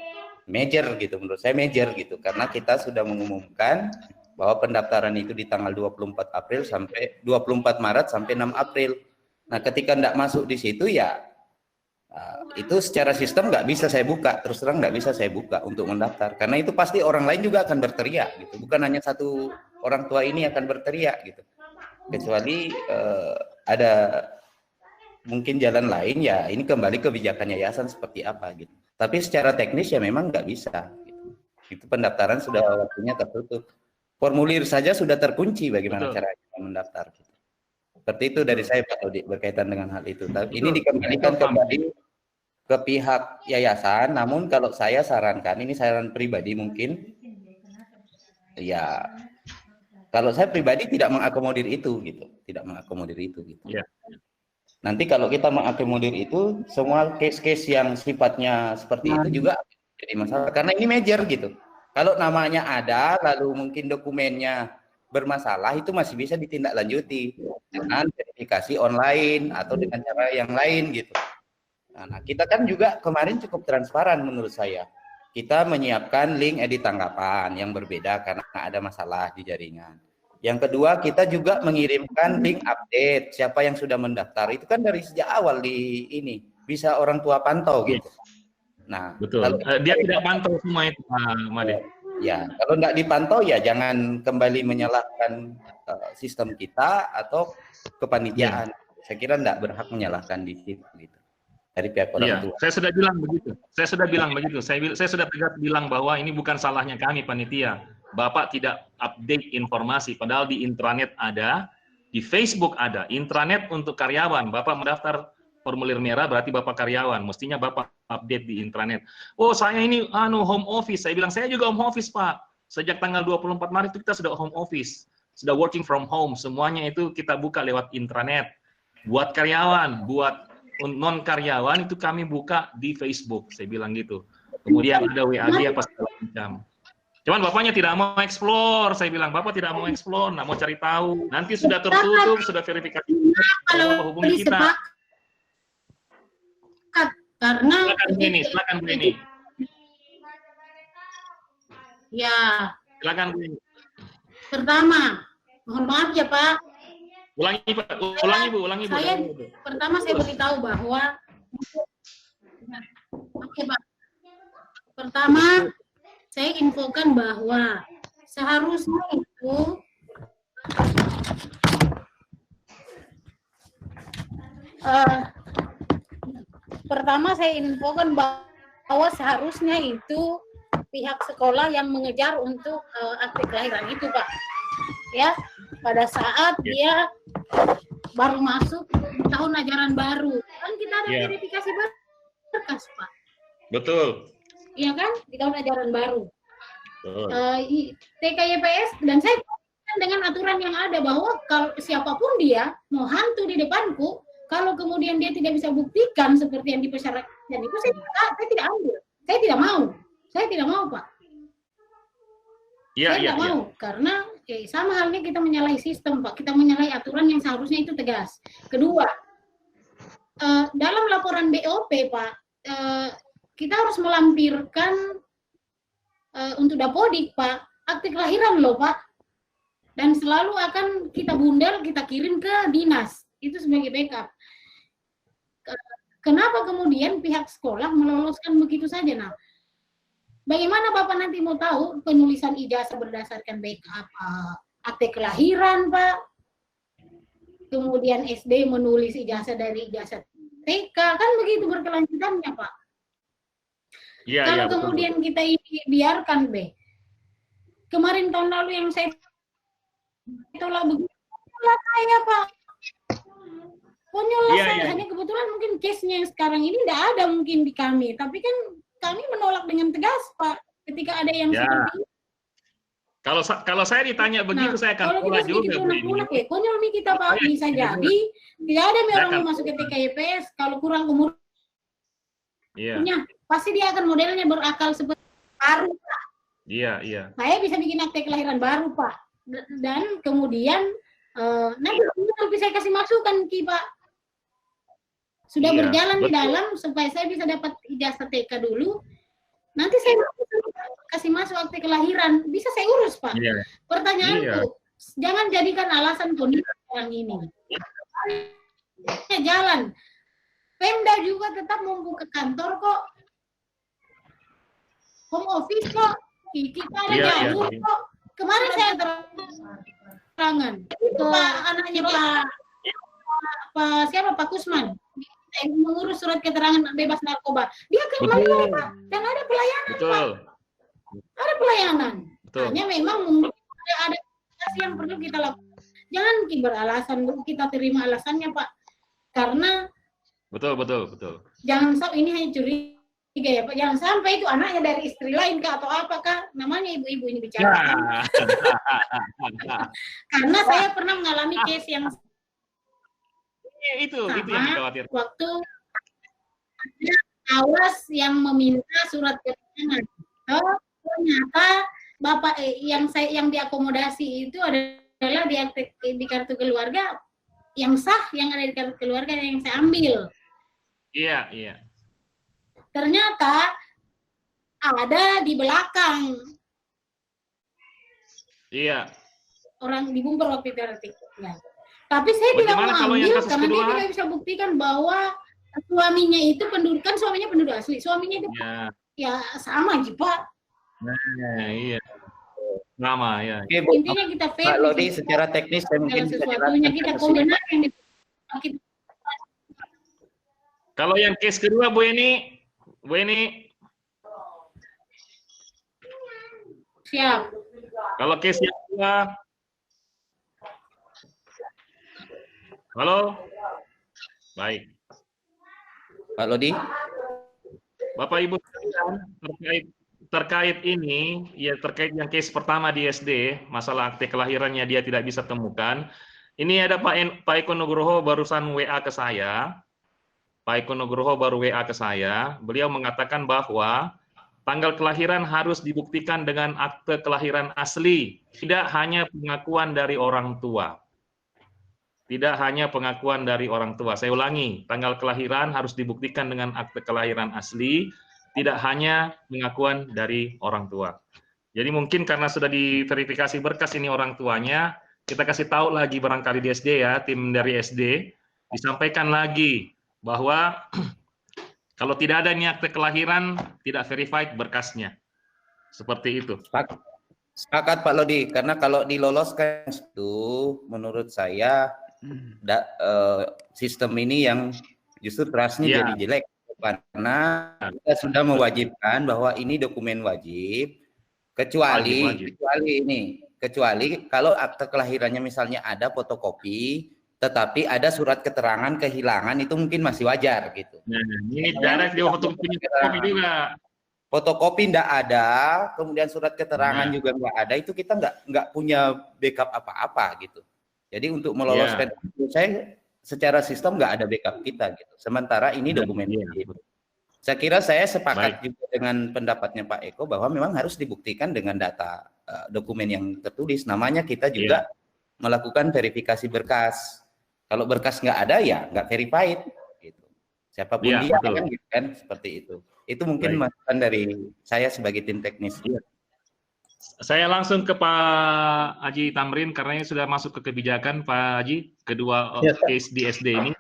major gitu, menurut saya major gitu. Karena kita sudah mengumumkan bahwa pendaftaran itu di tanggal 24 April sampai 24 Maret sampai 6 April. Nah, ketika nggak masuk di situ ya itu secara sistem nggak bisa saya buka, terus terang nggak bisa saya buka untuk mendaftar. Karena itu pasti orang lain juga akan berteriak gitu. Bukan hanya satu orang tua ini akan berteriak gitu. Kecuali ada mungkin jalan lain ya ini kembali kebijakan yayasan seperti apa gitu. Tapi secara teknis ya memang nggak bisa gitu. Itu pendaftaran sudah waktunya tertutup, formulir saja sudah terkunci, bagaimana caranya mendaftar gitu. Seperti itu dari saya Pak Lodi berkaitan dengan hal itu. Tapi ini dikembalikan kembali ke pihak yayasan, namun kalau saya sarankan, ini saran pribadi mungkin ya kalau saya pribadi tidak mengakomodir itu gitu, tidak mengakomodir itu gitu. Ya. Nanti kalau kita mengakomodir itu, semua case-case yang sifatnya seperti itu juga jadi masalah. Karena ini major gitu. Kalau namanya ada, lalu mungkin dokumennya bermasalah, itu masih bisa ditindaklanjuti dengan verifikasi online atau dengan cara yang lain gitu. Nah, kita kan juga kemarin cukup transparan menurut saya. Kita menyiapkan link edit tanggapan yang berbeda karena ada masalah di jaringan. Yang kedua, kita juga mengirimkan link update siapa yang sudah mendaftar. Itu kan dari sejak awal di ini bisa orang tua pantau gitu. Nah, betul. Kalau dia tidak pantau semua itu, Pak Made. Ya, kalau nggak dipantau ya jangan kembali menyalahkan sistem kita atau kepanitiaan. Saya kira nggak berhak menyalahkan di situ gitu. Dari pihak orang tua. Saya sudah bilang begitu. Saya sudah tegas bilang bahwa ini bukan salahnya kami panitia. Bapak tidak update informasi, padahal di intranet ada, di Facebook ada, intranet untuk karyawan. Bapak mendaftar formulir merah berarti Bapak karyawan, mestinya Bapak update di intranet. Oh, saya ini home office. Saya bilang saya juga home office, Pak. Sejak tanggal 24 Maret itu kita sudah home office, sudah working from home. Semuanya itu kita buka lewat intranet. Buat karyawan, buat non karyawan itu kami buka di Facebook, saya bilang gitu. Kemudian ada WAG apa segala macam. Cuman bapaknya tidak mau explore, saya bilang bapak tidak mau explore, nggak mau cari tahu. Nanti sudah tertutup, sudah verifikasi. Kalau hubungi kita. Karena silakan Bu Eni. Ya. Silakan Bu Eni. Pertama, mohon maaf ya Pak. Ulangi Pak, ulangi Bu. Pertama saya beritahu bahwa oke Pak. Pertama saya infokan bahwa seharusnya itu pertama saya infokan bahwa seharusnya itu pihak sekolah yang mengejar untuk akte kelahiran itu Pak. Ya, pada saat dia baru masuk tahun ajaran baru, kan kita ada verifikasi berkas Pak. Betul. Iya kan, di tahun ajaran baru. TKYPS dan saya dengan aturan yang ada bahwa kalau siapapun dia mau hantu di depanku, kalau kemudian dia tidak bisa buktikan seperti yang dipersyaratkan itu, saya tidak ambil, saya tidak mau Pak. Saya tidak mau karena sama halnya kita menyalahi sistem Pak, kita menyalahi aturan yang seharusnya itu tegas. Kedua, dalam laporan BOP Pak, kita harus melampirkan untuk Dapodik Pak, akte kelahiran loh Pak. Dan selalu akan kita bundel, kita kirim ke dinas. Itu sebagai backup. Kenapa kemudian pihak sekolah meloloskan begitu saja? Nah, bagaimana Bapak nanti mau tahu penulisan ijazah berdasarkan backup akte kelahiran, Pak? Kemudian SD menulis ijazah dari ijazah TK, kan begitu berkelanjutannya, Pak. Kalau kemudian kita ini biarkan, kemarin tahun lalu yang saya tolak begitu saya Pak, konyol saya. Hanya kebetulan mungkin case-nya yang sekarang ini tidak ada mungkin di kami, tapi kan kami menolak dengan tegas Pak ketika ada yang seperti itu. Kalau saya ditanya begitu, saya akan tolak juga. Konyol nih kita Pak, bisa jadi tidak ada orang yang masuk ke TKIPS kalau kurang umur. Pasti dia akan modelnya berakal seperti baru Pak. Saya bisa bikin akte kelahiran baru Pak. Dan kemudian nanti saya kasih masukan Ki Pak. Sudah berjalan di dalam supaya saya bisa dapat ijazah TK dulu. Nanti saya kasih masuk akte kelahiran, bisa saya urus Pak. Pertanyaanku, jangan jadikan alasan kondisi orang ini. Jalan. Pemda juga tetap membuka kantor kok. Home office kok. Kita ada jalur kok. Kemarin saya terangan itu Pak, anaknya Pak Kusman mengurus surat keterangan bebas narkoba. Dia kembali Pak, dan ada pelayanan Pak. Ada pelayanan. Hanya memang ada yang perlu kita lakukan. Jangan beralasan, kita terima alasannya Pak. Karena betul. Jangan sampai ini hanya curiga ya Pak, jangan sampai itu anaknya dari istri lain kah atau apakah, namanya ibu-ibu ini bicara. Karena saya pernah mengalami case yang itu yang dikhawatirkan. Waktu ada awas yang meminta surat keterangan, ternyata bapak yang diakomodasi itu adalah di kartu keluarga yang sah, yang ada di kartu keluarga yang saya ambil. Iya. Ternyata ada di belakang. Iya. Orang di bumper waktu itu artikelnya. Tapi saya tidak mau ambil karena dia tidak bisa buktikan bahwa suaminya itu penduduk, suaminya penduduk asli. Suaminya itu ya sama aja Pak. Iya. Sama ya. Intinya kita fair. Pak Lodi, secara teknis saya mungkin sesuatunya kita komentar yang kalau yang case kedua Bu Eni. Siap. Kalau case yang kedua. Halo. Baik. Pak Lodi. Bapak Ibu terkait ini, ya terkait yang case pertama di SD, masalah akte kelahirannya dia tidak bisa temukan. Ini ada Pak Eko Nugroho barusan WA ke saya. Pak Eko Nugroho baru WA ke saya, beliau mengatakan bahwa tanggal kelahiran harus dibuktikan dengan akte kelahiran asli, tidak hanya pengakuan dari orang tua. Tidak hanya pengakuan dari orang tua. Saya ulangi, tanggal kelahiran harus dibuktikan dengan akte kelahiran asli, tidak hanya pengakuan dari orang tua. Jadi mungkin karena sudah diverifikasi berkas ini orang tuanya, kita kasih tahu lagi barangkali di SD ya, tim dari SD, disampaikan lagi bahwa kalau tidak ada akte kelahiran, tidak verified berkasnya. Seperti itu. Sepakat Pak Lodi, karena kalau diloloskan itu, menurut saya sistem ini yang justru trust-nya jadi jelek. Karena kita sudah mewajibkan bahwa ini dokumen wajib, kecuali kalau akte kelahirannya misalnya ada fotokopi, tetapi ada surat keterangan kehilangan, itu mungkin masih wajar gitu. Nah, ini direct dia fotokopi juga. fotokopi nggak ada, kemudian surat keterangan juga nggak ada, itu kita nggak punya backup apa-apa gitu. Jadi untuk meloloskan itu saya secara sistem nggak ada backup kita gitu. Sementara ini dokumen gitu. Saya kira saya sepakat juga dengan pendapatnya Pak Eko bahwa memang harus dibuktikan dengan data dokumen yang tertulis. Namanya kita juga melakukan verifikasi berkas. Kalau berkas nggak ada ya nggak verified gitu. Siapapun dia kan gitu kan, seperti itu. Itu mungkin masukan dari saya sebagai tim teknis. Saya langsung ke Pak Haji Tamrin karena ini sudah masuk ke kebijakan Pak Haji, kedua case di SD ini.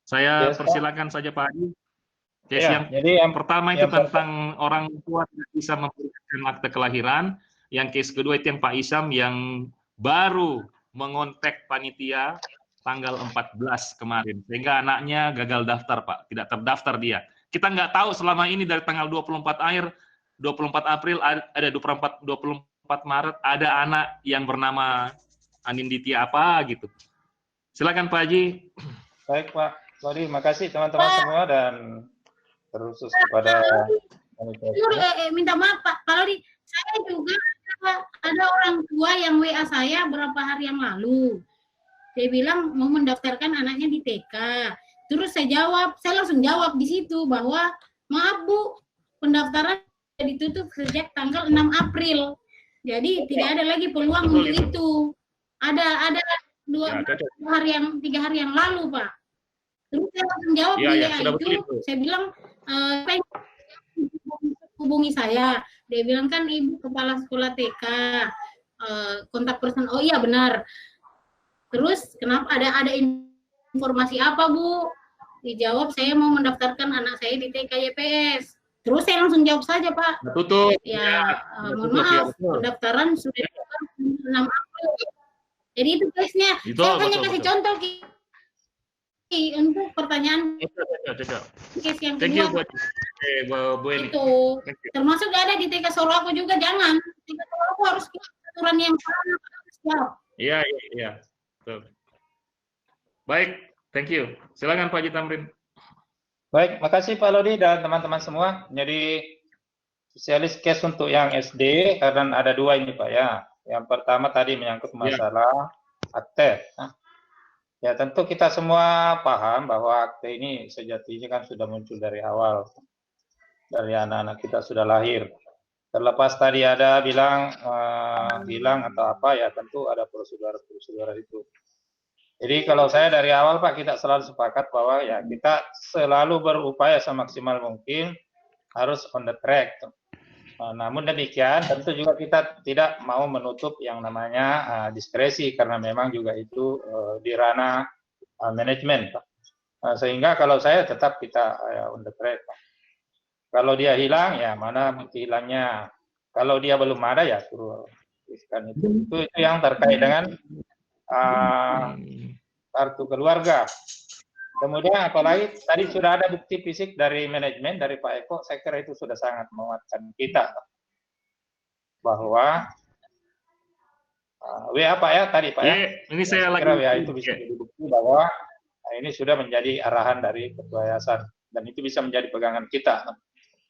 Saya persilakan saja Pak Haji. Case yang pertama itu tentang orang tua tidak bisa memberikan akte kelahiran. Yang case kedua itu yang Pak Isam yang baru mengontak panitia tanggal 14 kemarin. Sehingga anaknya gagal daftar Pak, tidak terdaftar dia. Kita nggak tahu selama ini dari tanggal 24 April ada 24 Maret ada anak yang bernama Aninditya apa gitu. Silakan Pak Haji. Baik Pak Lodi, makasih teman-teman semua dan terkhusus kepada minta maaf Pak Lodi, saya juga ada orang tua yang WA saya berapa hari yang lalu. Dia bilang mau mendaftarkan anaknya di TK. Terus saya langsung jawab di situ bahwa maaf Bu, pendaftaran ditutup sejak tanggal 6 April. Jadi tidak ada lagi peluang untuk itu. Ada 3 hari yang lalu, Pak. Terus saya langsung jawab di WA itu, saya bilang hubungi saya. Dia bilang kan Ibu kepala sekolah TK, kontak person. Oh iya benar. Terus kenapa ada informasi apa Bu? Dijawab saya mau mendaftarkan anak saya di TK YPS. Terus saya langsung jawab saja Pak. Tutup. Ya, mohon maaf, pendaftaran sudah 6 April. Jadi itu case-nya. Saya hanya kasih contoh untuk pertanyaan case yang kedua. Itu termasuk ada di TK Soroako juga, jangan. TK Soroako harus aturan yang sama. Iya. Baik. Thank you. Silakan Pak Haji Tamrin. Baik, makasih Pak Lodi dan teman-teman semua. Jadi spesialis case untuk yang SD karena ada 2 ini Pak ya. Yang pertama tadi menyangkut masalah akte. Ya tentu kita semua paham bahwa akte ini sejatinya kan sudah muncul dari awal. Dari anak-anak kita sudah lahir. Terlepas tadi ada bilang atau apa ya, tentu ada prosedur itu. Jadi kalau saya dari awal Pak, kita selalu sepakat bahwa ya kita selalu berupaya semaksimal mungkin harus on the track. Namun demikian tentu juga kita tidak mau menutup yang namanya diskresi karena memang juga itu di ranah manajemen. Sehingga kalau saya tetap kita on the track. Kalau dia hilang ya mana bukti hilangnya. Kalau dia belum ada ya suruh tuliskan itu yang terkait dengan kartu keluarga. Kemudian apalagi tadi sudah ada bukti fisik dari manajemen dari Pak Eko, saya kira itu sudah sangat menguatkan kita bahwa WA Pak ya tadi Pak ya. Ini saya lagi WA itu bisa jadi bukti bahwa ini sudah menjadi arahan dari ketua yayasan dan itu bisa menjadi pegangan kita.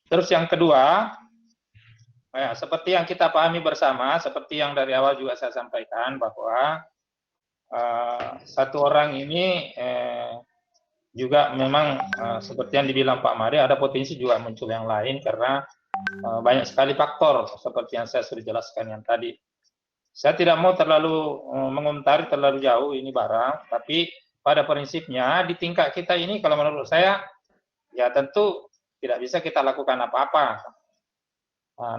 Terus yang kedua, ya, seperti yang kita pahami bersama, seperti yang dari awal juga saya sampaikan bahwa satu orang ini juga memang seperti yang dibilang Pak Made ada potensi juga muncul yang lain karena banyak sekali faktor seperti yang saya sudah jelaskan yang tadi. Saya tidak mau terlalu mengomentari terlalu jauh ini barang, tapi pada prinsipnya di tingkat kita ini kalau menurut saya ya tentu tidak bisa kita lakukan apa-apa.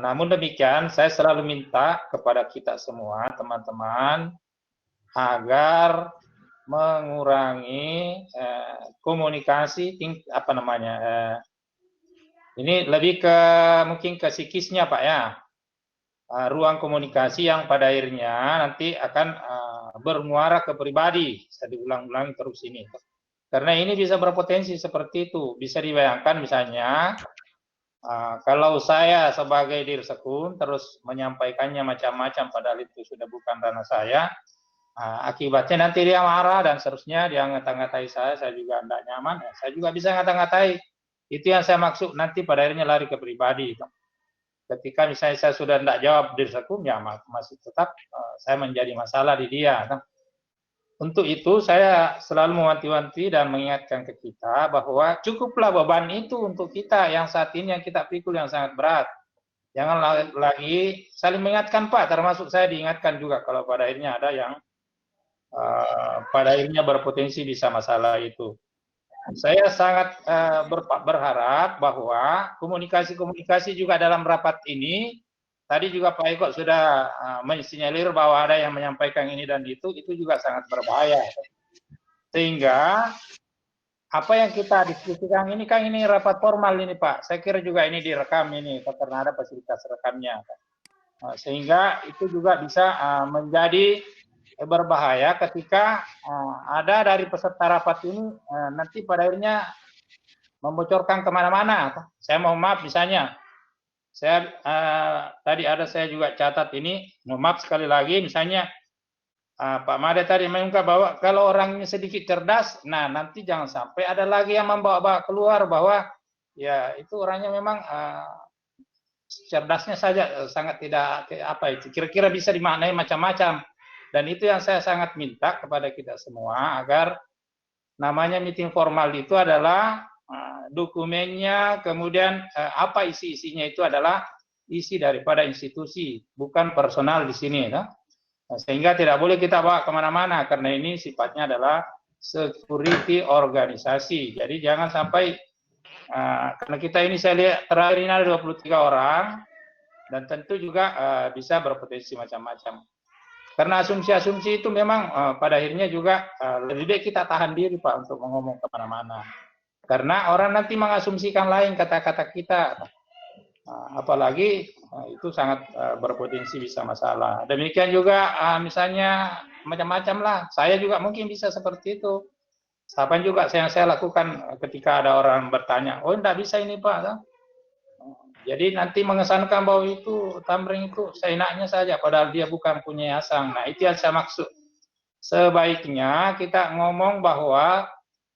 Namun demikian saya selalu minta kepada kita semua teman-teman agar mengurangi komunikasi ini lebih ke mungkin ke psikisnya Pak ya, ruang komunikasi yang pada akhirnya nanti akan bermuara ke pribadi. Saya diulang-ulang terus ini karena ini bisa berpotensi seperti itu. Bisa dibayangkan misalnya kalau saya sebagai dirsekun terus menyampaikannya macam-macam padahal itu sudah bukan ranah saya. Akibatnya nanti dia marah dan seterusnya dia ngata-ngatai saya juga tidak nyaman, ya, saya juga bisa ngata-ngatai. Itu yang saya maksud, nanti pada akhirnya lari ke pribadi. Ketika misalnya saya sudah tidak jawab dirsakum, ya masih tetap saya menjadi masalah di dia. Untuk itu saya selalu mewanti-wanti dan mengingatkan ke kita bahwa cukuplah beban itu untuk kita yang saat ini yang kita pikul yang sangat berat. Jangan lagi saling mengingatkan Pak, termasuk saya diingatkan juga kalau pada akhirnya ada yang pada akhirnya berpotensi bisa masalah itu. Saya sangat berharap bahwa komunikasi-komunikasi juga dalam rapat ini, tadi juga Pak Eko sudah mensinyalir bahwa ada yang menyampaikan ini dan itu juga sangat berbahaya. Sehingga apa yang kita diskusikan ini kan ini rapat formal ini Pak, saya kira juga ini direkam ini karena ada fasilitas rekamnya. Sehingga itu juga bisa menjadi berbahaya ketika ada dari peserta rapat ini nanti pada akhirnya membocorkan kemana-mana. Saya mohon maaf misalnya, saya tadi ada saya juga catat ini, mohon maaf sekali lagi misalnya Pak Made tadi mengungkap bahwa kalau orangnya sedikit cerdas, nah nanti jangan sampai ada lagi yang membawa keluar bahwa ya itu orangnya memang cerdasnya saja sangat tidak apa itu kira-kira bisa dimaknai macam-macam. Dan itu yang saya sangat minta kepada kita semua agar namanya meeting formal itu adalah dokumennya, kemudian apa isi-isinya itu adalah isi daripada institusi, bukan personal di sini. Sehingga tidak boleh kita bawa kemana-mana, karena ini sifatnya adalah security organisasi. Jadi jangan sampai, karena kita ini saya lihat terakhir ini ada 23 orang, dan tentu juga bisa berpotensi macam-macam. Karena asumsi-asumsi itu memang pada akhirnya juga lebih baik kita tahan diri Pak untuk ngomong kemana-mana. Karena orang nanti mengasumsikan lain kata-kata kita. Apalagi itu sangat berpotensi bisa masalah. Demikian juga misalnya macam-macam lah. Saya juga mungkin bisa seperti itu. Apa juga yang saya lakukan ketika ada orang bertanya, oh tidak bisa ini Pak. Jadi nanti mengesankan bahwa itu Tamrin itu seenaknya saja, padahal dia bukan punya yayasan. Nah itu yang saya maksud. Sebaiknya kita ngomong bahwa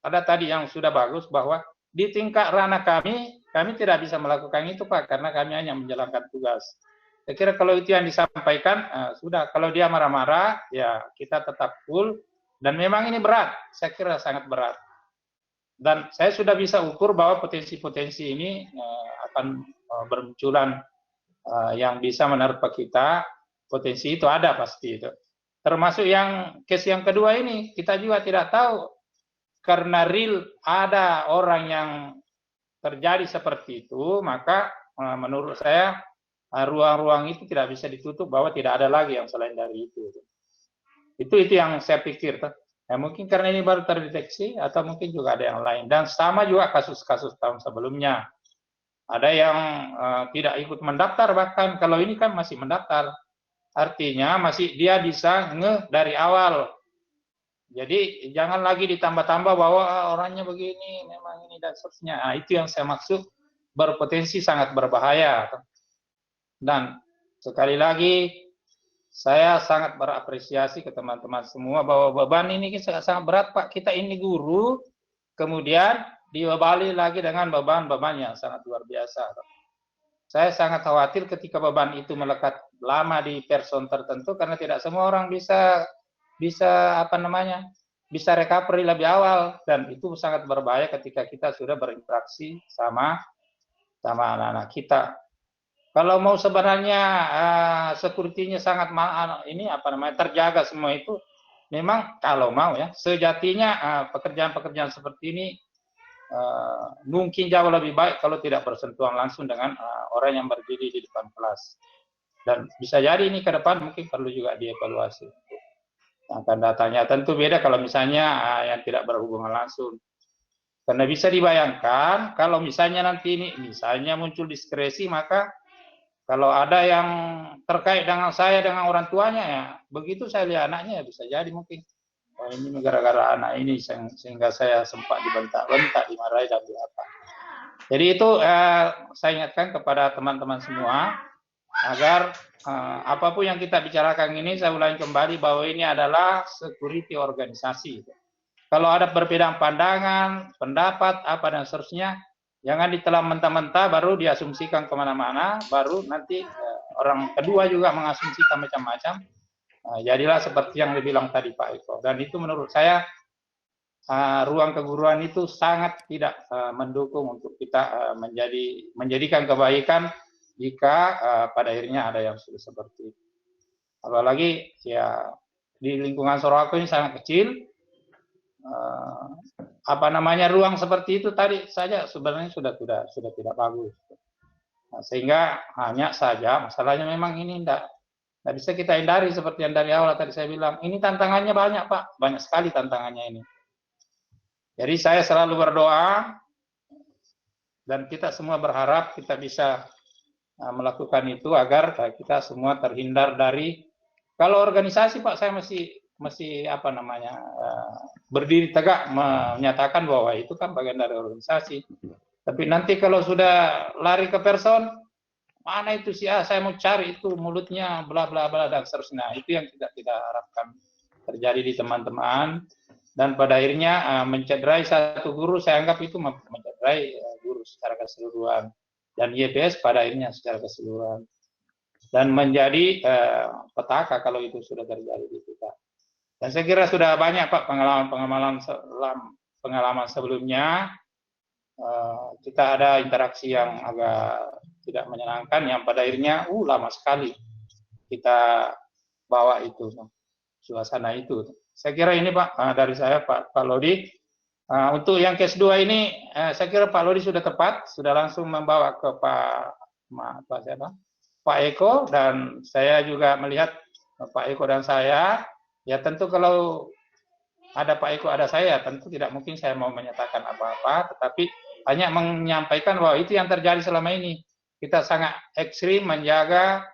ada tadi yang sudah bagus bahwa di tingkat ranah kami tidak bisa melakukan itu Pak, karena kami hanya menjalankan tugas. Saya kira kalau itu yang disampaikan, sudah. Kalau dia marah-marah, ya kita tetap cool. Dan memang ini berat, saya kira sangat berat. Dan saya sudah bisa ukur bahwa potensi-potensi ini akan bermunculan yang bisa menerpa kita. Potensi itu ada pasti itu. Termasuk yang case yang kedua ini, kita juga tidak tahu. Karena real ada orang yang terjadi seperti itu, maka menurut saya ruang-ruang itu tidak bisa ditutup bahwa tidak ada lagi yang selain dari itu. Itu yang saya pikir. Ya, mungkin karena ini baru terdeteksi atau mungkin juga ada yang lain. Dan sama juga kasus-kasus tahun sebelumnya. Ada yang tidak ikut mendaftar, bahkan kalau ini kan masih mendaftar. Artinya masih dia bisa dari awal. Jadi jangan lagi ditambah-tambah bahwa orangnya begini, memang ini dan seterusnya. Nah, itu yang saya maksud berpotensi sangat berbahaya. Dan sekali lagi saya sangat berapresiasi ke teman-teman semua bahwa beban ini sangat berat Pak. Kita ini guru, kemudian dibebani lagi dengan beban-beban yang sangat luar biasa. Saya sangat khawatir ketika beban itu melekat lama di person tertentu karena tidak semua orang bisa recovery lebih awal, dan itu sangat berbahaya ketika kita sudah berinteraksi sama anak-anak kita. Kalau mau sebenarnya security-nya sangat terjaga semua itu, memang kalau mau ya sejatinya pekerjaan-pekerjaan seperti ini mungkin jauh lebih baik kalau tidak bersentuhan langsung dengan orang yang berdiri di depan kelas. Dan bisa jadi ini ke depan mungkin perlu juga dievaluasi. Akan datanya tentu beda kalau misalnya yang tidak berhubungan langsung. Karena bisa dibayangkan kalau misalnya nanti ini misalnya muncul diskresi, maka kalau ada yang terkait dengan saya dengan orang tuanya ya begitu saya lihat anaknya ya bisa jadi mungkin ini gara-gara anak ini sehingga saya sempat dibentak-bentak, dimarahi dan apa. Jadi itu saya ingatkan kepada teman-teman semua agar apapun yang kita bicarakan ini, saya ulangi kembali bahwa ini adalah security organisasi. Kalau ada perbedaan pandangan, pendapat, apa dan seterusnya, Jangan ditelan mentah-mentah baru diasumsikan kemana-mana, baru nanti orang kedua juga mengasumsikan macam-macam. Jadilah seperti yang dibilang tadi Pak Eko. Dan itu menurut saya ruang keguruan itu sangat tidak mendukung untuk kita menjadikan kebaikan jika pada akhirnya ada yang sudah seperti itu. Apalagi ya di lingkungan Sorowako ini sangat kecil. Ruang seperti itu tadi saja sebenarnya sudah tidak bagus. Sehingga hanya saja masalahnya memang ini tidak bisa kita hindari seperti yang dari awal tadi saya bilang. Ini tantangannya banyak Pak, banyak sekali tantangannya ini. Jadi saya selalu berdoa dan kita semua berharap kita bisa melakukan itu agar kita semua terhindar dari, kalau organisasi Pak saya masih berdiri tegak menyatakan bahwa itu kan bagian dari organisasi. Tapi nanti kalau sudah lari ke person, mana itu sih saya mau cari itu mulutnya bla bla bla dan seterusnya. Itu yang tidak kita harapkan terjadi di teman-teman, dan pada akhirnya mencederai satu guru, saya anggap itu mencederai guru secara keseluruhan dan YPS pada akhirnya secara keseluruhan, dan menjadi petaka kalau itu sudah terjadi di kita. Dan saya kira sudah banyak Pak pengalaman sebelumnya. Kita ada interaksi yang agak tidak menyenangkan, yang pada akhirnya lama sekali kita bawa itu suasana itu. Saya kira ini Pak dari saya Pak Lodi. Untuk yang case 2 ini saya kira Pak Lodi sudah tepat, sudah langsung membawa ke Pak Eko, dan saya juga melihat Pak Eko dan saya, ya tentu kalau ada Pak Eko ada saya, tentu tidak mungkin saya mau menyatakan apa-apa, tetapi hanya menyampaikan bahwa itu yang terjadi selama ini. Kita sangat ekstrim menjaga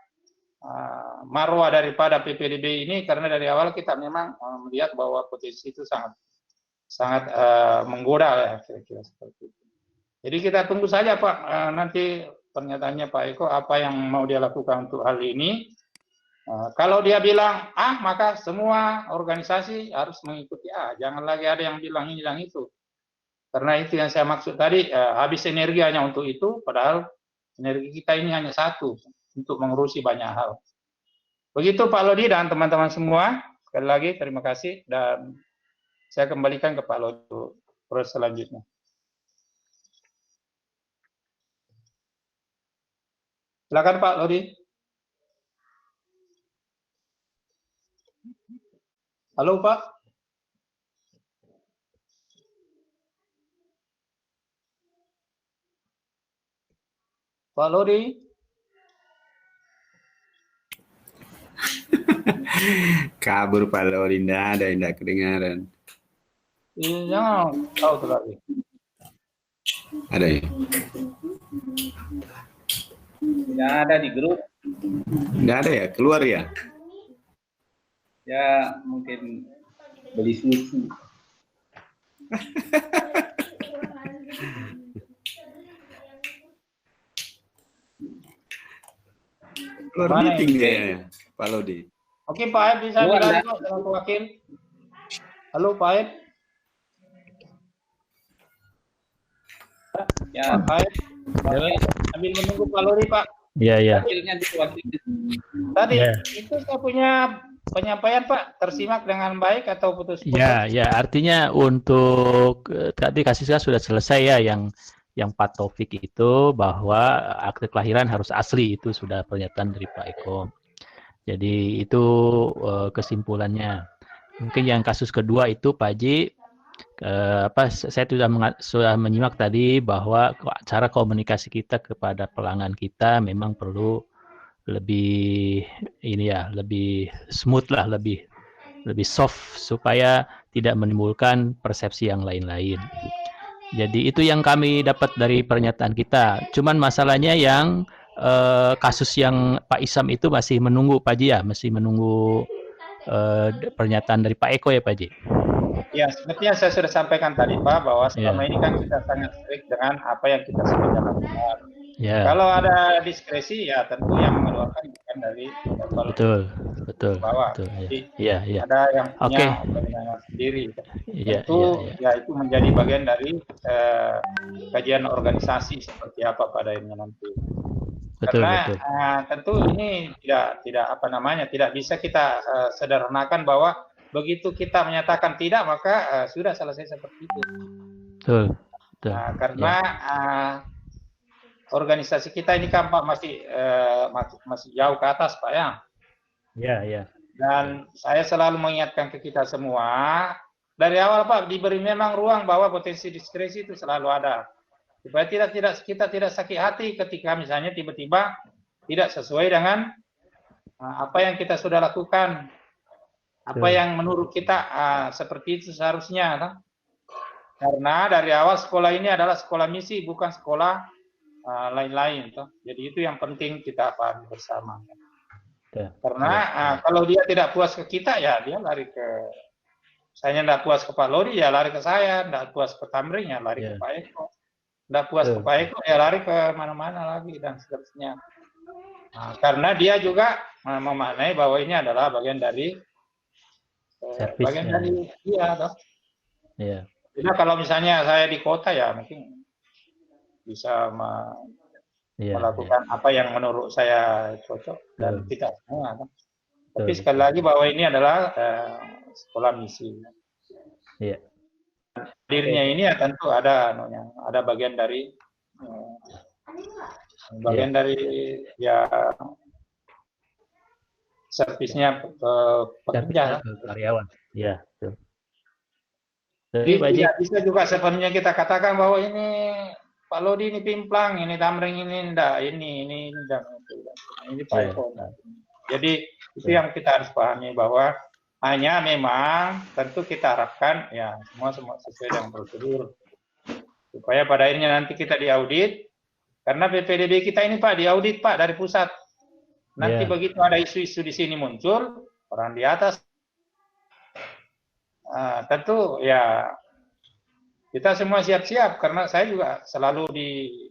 marwah daripada PPDB ini, karena dari awal kita memang melihat bahwa potensi itu sangat menggoda ya, kira-kira seperti itu. Jadi kita tunggu saja Pak, nanti pernyataannya Pak Eko apa yang mau dia lakukan untuk hal ini. Kalau dia bilang maka semua organisasi harus mengikuti jangan lagi ada yang bilang ini bilang itu. Karena itu yang saya maksud tadi, habis energi hanya untuk itu, padahal energi kita ini hanya satu untuk mengurusi banyak hal. Begitu Pak Lodi dan teman-teman semua, sekali lagi terima kasih, dan saya kembalikan ke Pak Lodi proses selanjutnya. Silakan Pak Lodi. Halo Pak. Pak Lodi. Kabur Pak Lodi, tidak kedengaran. Iya, tahu tuh lagi. Ada ya? Tidak ada di grup. Tidak ada ya? Keluar ya? Ya mungkin beli susu. Keluar meeting dia, Pak Lodi. Oke Pak Aib bisa dilanjut dengan wakil. Halo Pak Aib. Ya Pak Aib. Sambil menunggu Pak Lodi Pak. Iya. Tadi itu saya punya penyampaian Pak, tersimak dengan baik atau putus-putus? Ya, artinya untuk tadi kasusnya sudah selesai ya, yang Pak Taufik itu bahwa akte kelahiran harus asli, itu sudah pernyataan dari Pak Eko. Jadi itu kesimpulannya. Mungkin yang kasus kedua itu Pak Haji, saya sudah menyimak tadi bahwa cara komunikasi kita kepada pelanggan kita memang perlu lebih lebih smooth lah, lebih soft supaya tidak menimbulkan persepsi yang lain-lain. Jadi itu yang kami dapat dari pernyataan kita. Cuman masalahnya yang kasus yang Pak Isam itu masih menunggu Pak Haji ya, masih menunggu pernyataan dari Pak Eko ya Pak Haji. Ya, seperti yang saya sudah sampaikan tadi Pak, bahwa selama ini kan kita sangat strict dengan apa yang kita sebut jalan benar. Kalau ada diskresi ya tentu yang mengeluarkan bukan dari level Betul. bawah. Betul. Jadi Iya. ada yang punya Oke. kewenangan sendiri. Iya. Tentu ya itu menjadi bagian dari kajian organisasi seperti apa pada akhirnya nanti. Betul. Karena tentu ini tidak bisa kita sederhanakan bahwa begitu kita menyatakan tidak maka sudah selesai seperti itu. Betul. Karena organisasi kita ini kan Pak masih jauh ke atas Pak ya. Iya. Dan saya selalu mengingatkan ke kita semua dari awal Pak diberi memang ruang bahwa potensi diskresi itu selalu ada. Supaya kita tidak sakit hati ketika misalnya tiba-tiba tidak sesuai dengan apa yang kita sudah lakukan, apa yang menurut kita seperti itu seharusnya. Karena dari awal sekolah ini adalah sekolah misi, bukan sekolah lain-lain. Jadi itu yang penting kita pahami bersama. Karena kalau dia tidak puas ke kita, ya dia lari ke saya. Tidak puas ke Pak Lodi, ya lari ke saya. Tidak puas ke Tamrin, ya lari ke Pak Eko. Tidak puas ke Pak Eko, ya lari ke mana-mana lagi dan seterusnya. Karena dia juga memaknai bahwa ini adalah bagian dari dia. Iya. Jadi kalau misalnya saya di kota ya mungkin bisa melakukan apa yang menurut saya cocok dan tidak semua. Tapi sekali lagi bahwa ini adalah sekolah misi. Iya. Dirinya ini ya tentu ada bagian dari ya servisnya pekerja karyawan. Iya, betul. Jadi tidak bisa juga sepenuhnya kita katakan bahwa ini Pak Lodi ini pimplang, ini Tamring ini enggak, ini Pak Eko. Jadi itu yang kita harus pahami bahwa hanya memang tentu kita harapkan ya semua sesuai dengan prosedur supaya pada akhirnya nanti kita diaudit karena PPDB kita ini Pak diaudit Pak dari pusat. Nanti begitu ada isu-isu di sini muncul orang di atas tentu ya kita semua siap-siap karena saya juga selalu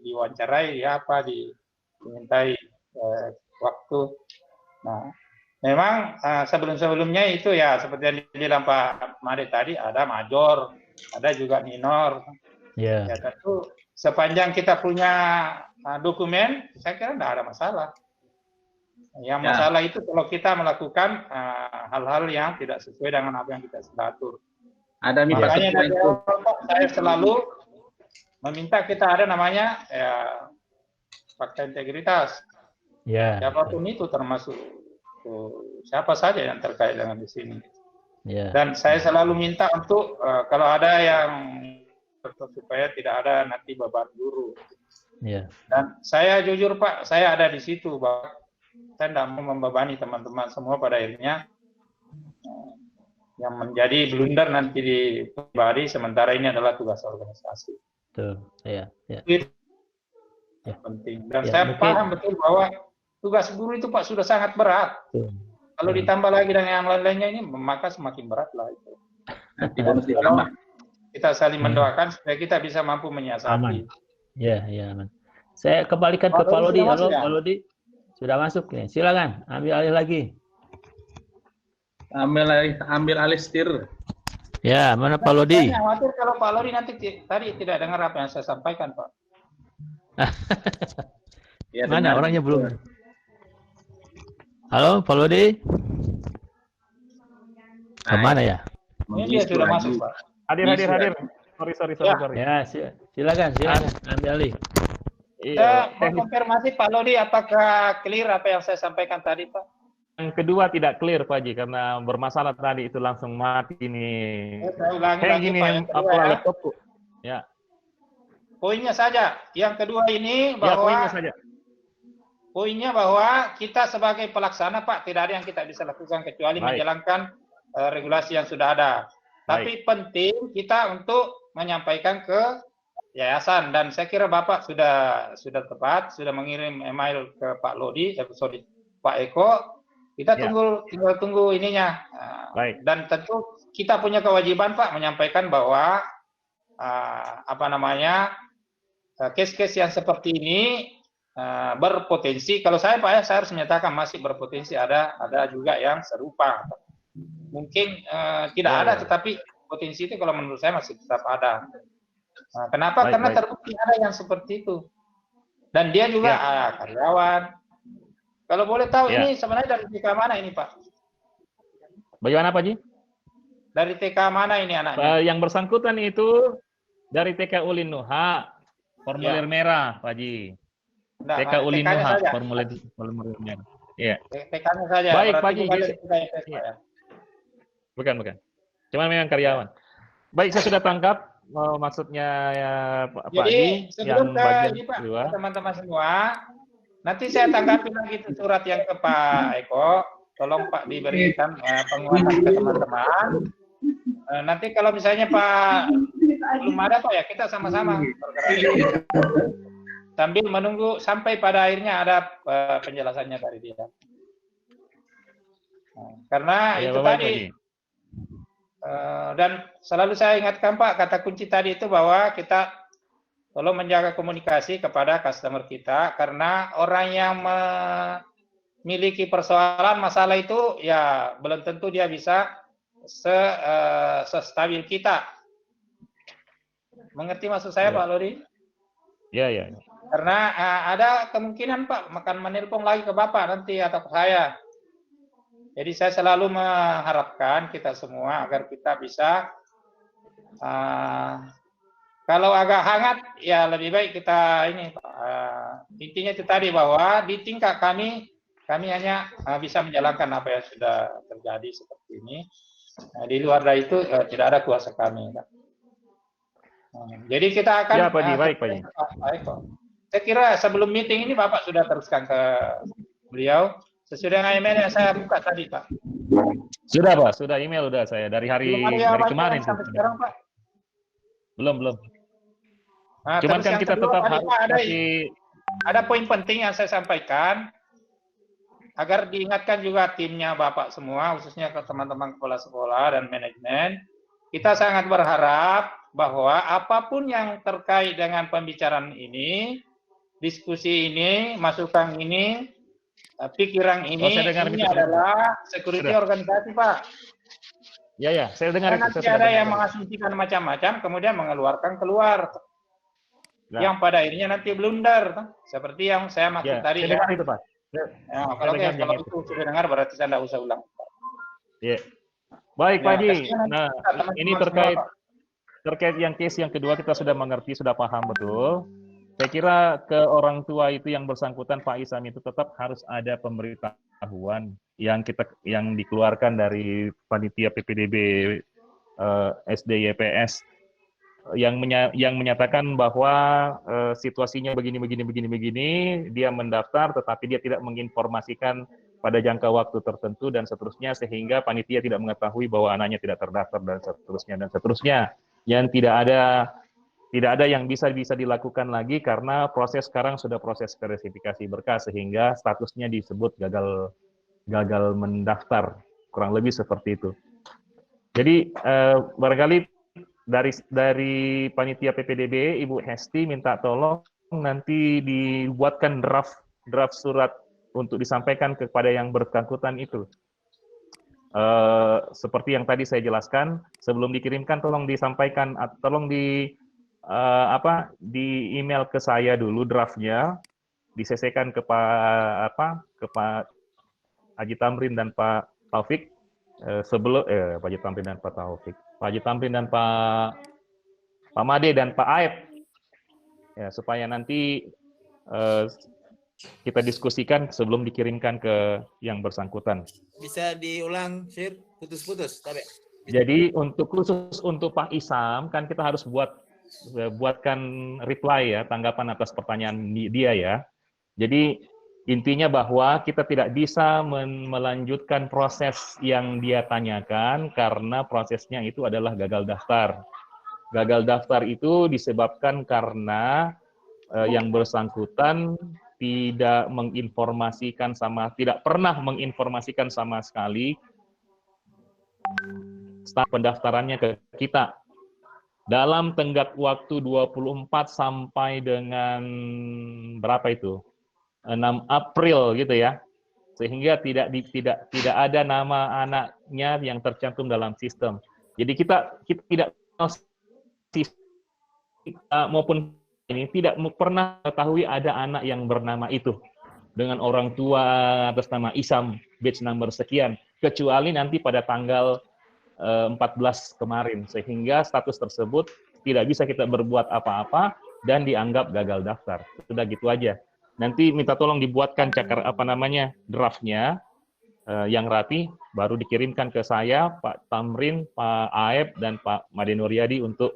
diwawancarai dimintai waktu. Nah, memang sebelum-sebelumnya itu ya seperti yang dibilang Pak Made tadi ada major, ada juga minor. Ya tentu sepanjang kita punya dokumen, saya kira tidak ada masalah. Yang masalah itu kalau kita melakukan hal-hal yang tidak sesuai dengan apa yang kita sudah atur. Makanya dari awal saya selalu meminta kita ada namanya fakta integritas. Siapapun itu termasuk siapa saja yang terkait dengan di sini. Dan saya selalu minta untuk kalau ada yang supaya tidak ada nanti beban guru. Dan saya jujur Pak, saya ada di situ bahwa saya tidak mau membebani teman-teman semua pada akhirnya yang menjadi blunder nanti di pribadi sementara ini adalah tugas organisasi. Itu penting. Dan saya paham betul bahwa tugas guru itu Pak sudah sangat berat. Kalau ditambah lagi dengan yang lain-lainnya ini maka semakin berat lah itu. Kita saling mendoakan supaya kita bisa mampu menyiasati. Aman. Saya kembalikan ke Pak Lodi. Halo Pak Lodi. Sudah masuk nih. Silakan ambil alih lagi. Ambil alih setir. Ya, mana Pak Lodi? Saya khawatir kalau Pak Lodi nanti tadi tidak dengar apa yang saya sampaikan, Pak. Mana orangnya belum? Halo, Pak Lodi? Kemana ya? Ini dia sudah masuk, Pak. Hadir. Sorry. Ya, silakan ambil alih. Saya mau konfirmasi Pak Lodi, apakah clear apa yang saya sampaikan tadi, Pak? Yang kedua tidak clear, Pak Haji, karena bermasalah tadi itu langsung mati nih. Saya ulangi lagi, gini, Pak, yang kedua, laptopku. Ya. Poinnya saja. Yang kedua ini bahwa poinnya bahwa kita sebagai pelaksana, Pak, tidak ada yang kita bisa lakukan kecuali menjalankan regulasi yang sudah ada. Tapi penting kita untuk menyampaikan ke yayasan dan saya kira Bapak sudah tepat, sudah mengirim email ke Pak Lodi, Pak Eko. Kita tinggal tunggu ininya. Dan tentu kita punya kewajiban Pak menyampaikan bahwa case-case yang seperti ini berpotensi. Kalau saya Pak ya, saya harus menyatakan masih berpotensi, ada juga yang serupa. Mungkin tidak ada, tetapi potensi itu kalau menurut saya masih tetap ada. Kenapa? Karena terbukti ada yang seperti itu. Dan dia juga karyawan. Kalau boleh tahu ini sebenarnya dari TK mana ini Pak? Bagaimana Pak Ji? Dari TK mana ini anaknya? Yang bersangkutan itu dari TK Ulin Nuha, formulir merah Pak Ji. TK Ulin Nuha, formulir merah. Iya. TK-nya saja. Baik Pak Ji. Bukan. Cuma memang karyawan. Baik, saya sudah tangkap maksudnya ya, Pak Ji. Sebelum ke ini Pak, teman-teman semua, nanti saya tanggapi lagi surat yang ke Pak Eko. Tolong Pak diberikan penguatan ke teman-teman. Nanti kalau misalnya Pak belum ada Pak ya, kita sama-sama bergerak sambil menunggu sampai pada akhirnya ada penjelasannya dari dia. Karena itu tadi, dan selalu saya ingatkan Pak, kata kunci tadi itu bahwa kita tolong menjaga komunikasi kepada customer kita, karena orang yang memiliki persoalan masalah itu ya belum tentu dia bisa sestabil kita. Mengerti maksud saya Pak Lodi? Ya. Karena ada kemungkinan Pak makan menelpon lagi ke Bapak nanti atau ke saya. Jadi saya selalu mengharapkan kita semua agar kita bisa kalau agak hangat ya lebih baik kita ini intinya itu tadi bahwa di tingkat kami hanya bisa menjalankan apa yang sudah terjadi seperti ini. Di luar dari itu tidak ada kuasa kami. Jadi kita akan ya, Pak Ji, baik. Saya kira sebelum meeting ini Bapak sudah teruskan ke beliau sesuai dengan email yang saya buka tadi Pak. Sudah Pak, sudah email udah saya dari kemarin sampai sekarang Pak. Belum. Nah, cuman kan kita tetap harus ada poin penting yang saya sampaikan agar diingatkan juga timnya Bapak semua, khususnya ke teman-teman kepala sekolah dan manajemen. Kita sangat berharap bahwa apapun yang terkait dengan pembicaraan ini, diskusi ini, masukan ini, pikiran ini adalah security organisasi Pak. Ya, saya dengar itu. Nanti ada yang mengasumsikan macam-macam, kemudian mengeluarkan keluar. Nah. Yang pada akhirnya nanti blunder, seperti yang saya maksud tadi. Saya dengar itu Pak. Kalau itu sudah dengar berarti saya tidak usah ulang. Ya. Baik Pak Ji. Nah, ini terkait yang case yang kedua kita sudah mengerti, sudah paham betul. Saya kira ke orang tua itu yang bersangkutan Pak Isam itu tetap harus ada pemberitahuan yang dikeluarkan dari panitia PPDB SD YPS yang menyatakan bahwa situasinya begini, dia mendaftar tetapi dia tidak menginformasikan pada jangka waktu tertentu dan seterusnya, sehingga panitia tidak mengetahui bahwa anaknya tidak terdaftar dan seterusnya. Yang tidak ada yang bisa dilakukan lagi karena proses sekarang sudah proses verifikasi berkas sehingga statusnya disebut gagal mendaftar, kurang lebih seperti itu. Jadi barangkali dari panitia PPDB Ibu Hesti minta tolong nanti dibuatkan draft surat untuk disampaikan kepada yang bersangkutan itu. Seperti yang tadi saya jelaskan, sebelum dikirimkan tolong disampaikan, tolong di email ke saya dulu draftnya, di-CC-kan ke Pak Haji Tamrin dan Pak Taufik Pak Haji Tamrin dan Pak Taufik, Pak Haji Tamrin dan Pak Made dan Pak Aep, ya, supaya nanti kita diskusikan sebelum dikirimkan ke yang bersangkutan. Bisa diulang, Sir? Putus-putus, tapi. Jadi khusus untuk Pak Isam kan kita harus buatkan reply ya, tanggapan atas pertanyaan dia ya. Jadi intinya bahwa kita tidak bisa melanjutkan proses yang dia tanyakan karena prosesnya itu adalah gagal daftar. Gagal daftar itu disebabkan karena yang bersangkutan tidak pernah menginformasikan sama sekali start pendaftarannya ke kita. Dalam tenggat waktu 24 sampai dengan berapa itu? 6 April gitu ya. Sehingga tidak ada nama anaknya yang tercantum dalam sistem. Jadi kita tidak maupun ini tidak pernah ketahui ada anak yang bernama itu dengan orang tua atas nama Isam batch number sekian, kecuali nanti pada tanggal 14 kemarin, sehingga status tersebut tidak bisa kita berbuat apa-apa dan dianggap gagal daftar. Sudah gitu aja. Nanti minta tolong dibuatkan draftnya yang rapi, baru dikirimkan ke saya, Pak Tamrin, Pak Aep, dan Pak Made Nuryadi untuk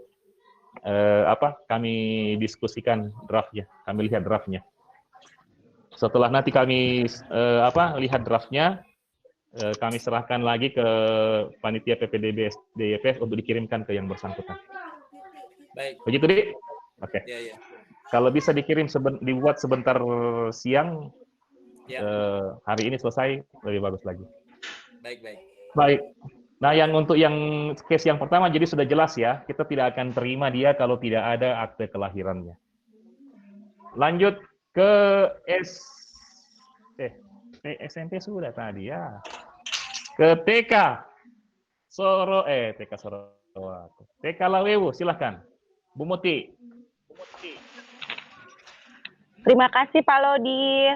kami diskusikan draftnya, kami lihat draftnya. Setelah nanti kami lihat draftnya, kami serahkan lagi ke panitia PPDB DYPS untuk dikirimkan ke yang bersangkutan. Baik. Begitu, Dik? Oke. Ya, ya. Kalau bisa dikirim dibuat sebentar siang, hari ini selesai, lebih bagus lagi. Baik, baik. Baik. Nah, untuk yang case yang pertama jadi sudah jelas ya, kita tidak akan terima dia kalau tidak ada akte kelahirannya. Lanjut ke SMP sudah tadi ya. Ke TK TK Lawewu, silahkan. Bu Muti. Terima kasih Pak Lodi.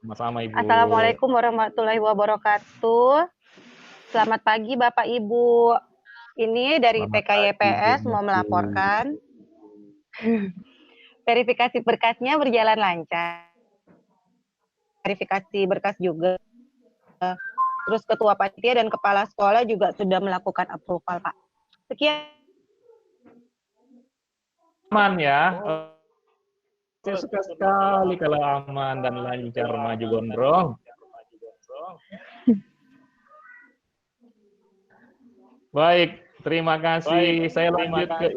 Sama-sama Ibu. Assalamualaikum warahmatullahi wabarakatuh. Selamat pagi Bapak Ibu. Ini dari PKYPS mau melaporkan. Verifikasi berkasnya berjalan lancar. Verifikasi berkas juga. Terus Ketua Panitia dan Kepala Sekolah juga sudah melakukan approval, Pak. Sekian. Aman ya. Saya suka sekali kalau aman dan lancar maju gondrong. Baik, terima kasih. Saya lanjut ke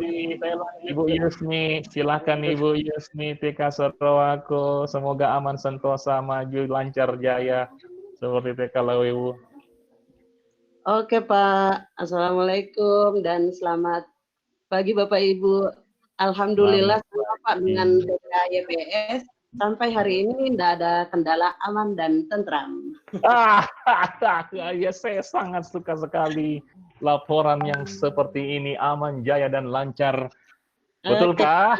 Ibu Yusni. Silahkan Ibu Yusni, TK Sorowako. Semoga aman, sentosa, maju, lancar, jaya. Seperti TK Lawewu. Oke Pak, Assalamualaikum dan selamat pagi Bapak Ibu. Alhamdulillah Pak dengan PKYPS sampai hari ini tidak ada kendala, aman dan tentram. Ya, saya sangat suka sekali laporan yang seperti ini, aman, jaya dan lancar. Betulkah?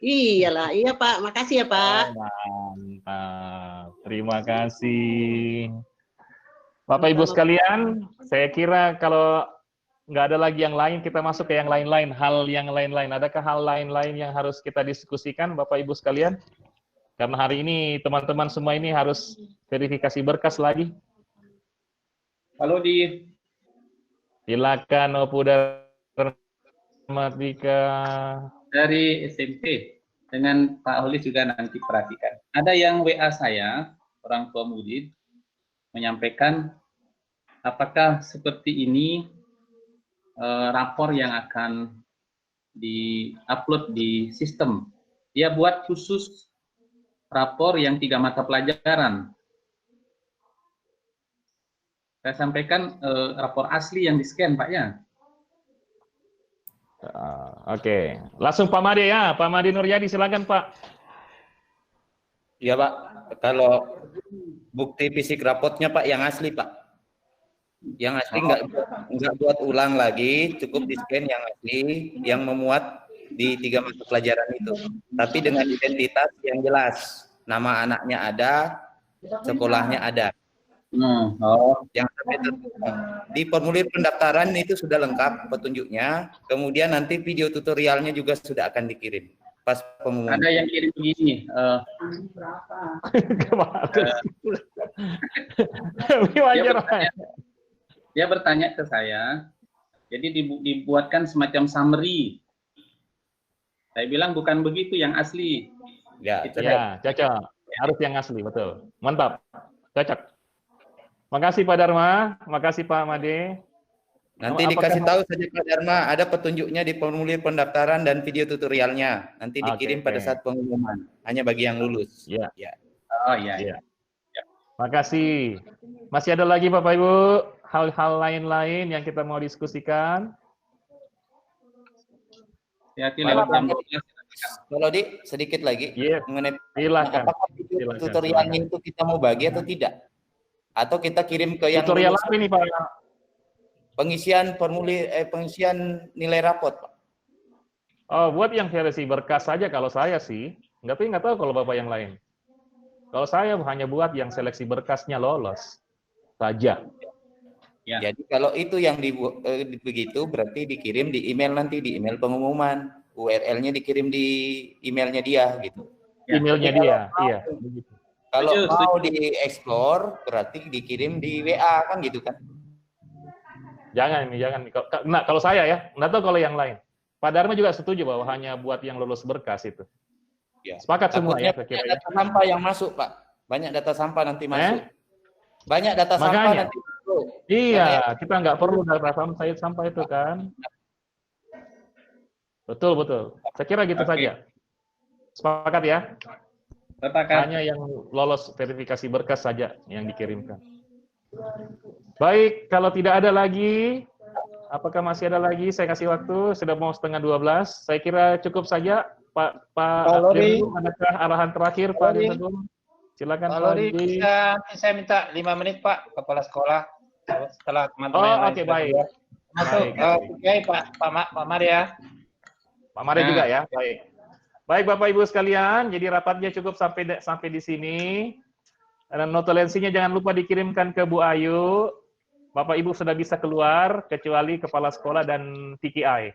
Iyalah, iya Pak. Makasih ya Pak. Mantap. Terima kasih. Bapak Ibu sekalian, saya kira kalau nggak ada lagi yang lain, kita masuk ke yang lain-lain, hal yang lain-lain. Adakah hal lain-lain yang harus kita diskusikan, Bapak Ibu sekalian? Karena hari ini teman-teman semua ini harus verifikasi berkas lagi. Kalau silakan Opu Darmatika. Dari SMP dengan Pak Holis juga nanti perhatikan. Ada yang WA saya, orang tua murid, menyampaikan apakah seperti ini rapor yang akan di-upload di sistem. Dia buat khusus rapor yang 3 mata pelajaran. Saya sampaikan rapor asli yang di-scan, Pak ya. Oke, langsung Pak Made ya, Pak Made Nuryadi, silakan Pak. Iya Pak, kalau bukti fisik rapotnya Pak yang asli Pak. Yang asli nggak buat ulang lagi, cukup di scan yang asli, yang memuat di 3 mata pelajaran itu. Tapi dengan identitas yang jelas, nama anaknya ada, sekolahnya ada. Yang di formulir pendaftaran itu sudah lengkap petunjuknya. Kemudian nanti video tutorialnya juga sudah akan dikirim pas pengumuman. Ada yang kirim begini. Dia bertanya ke saya, jadi dibuatkan semacam summary. Saya bilang bukan begitu yang asli. Ya, cocok. Harus yang asli, betul. Mantap, cocok. Makasih Pak Dharma, makasih Pak Made. Nanti dikasih tahu saja Pak Dharma, ada petunjuknya di formulir pendaftaran dan video tutorialnya. Nanti dikirim pada saat pengumuman, hanya bagi yang lulus. Ya. Oh iya. Makasih. Masih ada lagi Bapak Ibu hal-hal lain-lain yang kita mau diskusikan? Hati-hati lewat jam 12 Kalau sedikit lagi mengenai silakan. apakah tutorialnya itu kita mau bagi atau tidak? Atau kita kirim ke yang tutorial apa ini Pak? Pengisian formulir, pengisian nilai rapot, Pak. Oh, buat yang versi berkas saja kalau saya sih. Nggak tahu kalau Bapak yang lain. Kalau saya hanya buat yang seleksi berkasnya lolos saja. Ya. Jadi kalau itu yang begitu berarti dikirim di email nanti, di email pengumuman. URL-nya dikirim di emailnya dia gitu. Emailnya dia, iya. Kalau mau di-explore berarti dikirim di WA kan gitu kan? Jangan. Nah, kalau saya ya, nggak tahu kalau yang lain. Pak Dharma juga setuju bahwa hanya buat yang lulus berkas itu. Ya. Sepakat semua ya. Banyak data sampah yang masuk, Pak. Banyak data sampah nanti masuk. Banyak data sampah nanti masuk. Iya, kita nggak perlu data sampah itu kan. Betul. Saya kira gitu saja. Sepakat ya? Sepakat. Hanya yang lolos verifikasi berkas saja yang dikirimkan. Baik, kalau tidak ada lagi, apakah masih ada lagi? Saya kasih waktu, sudah mau 11:30. Saya kira cukup saja, Pak Dirgum, adakah arahan terakhir, Pak Dirgum? Silakan Pak Lodi, saya minta 5 menit, Pak, kepala sekolah. Setelah teman-teman yang lain. Oke, baik. Masuk, Pak Mari ya. Pak Mari juga ya, baik. Baik Bapak Ibu sekalian, jadi rapatnya cukup sampai di sini. Dan notulensinya jangan lupa dikirimkan ke Bu Ayu. Bapak Ibu sudah bisa keluar, kecuali kepala sekolah dan TKI.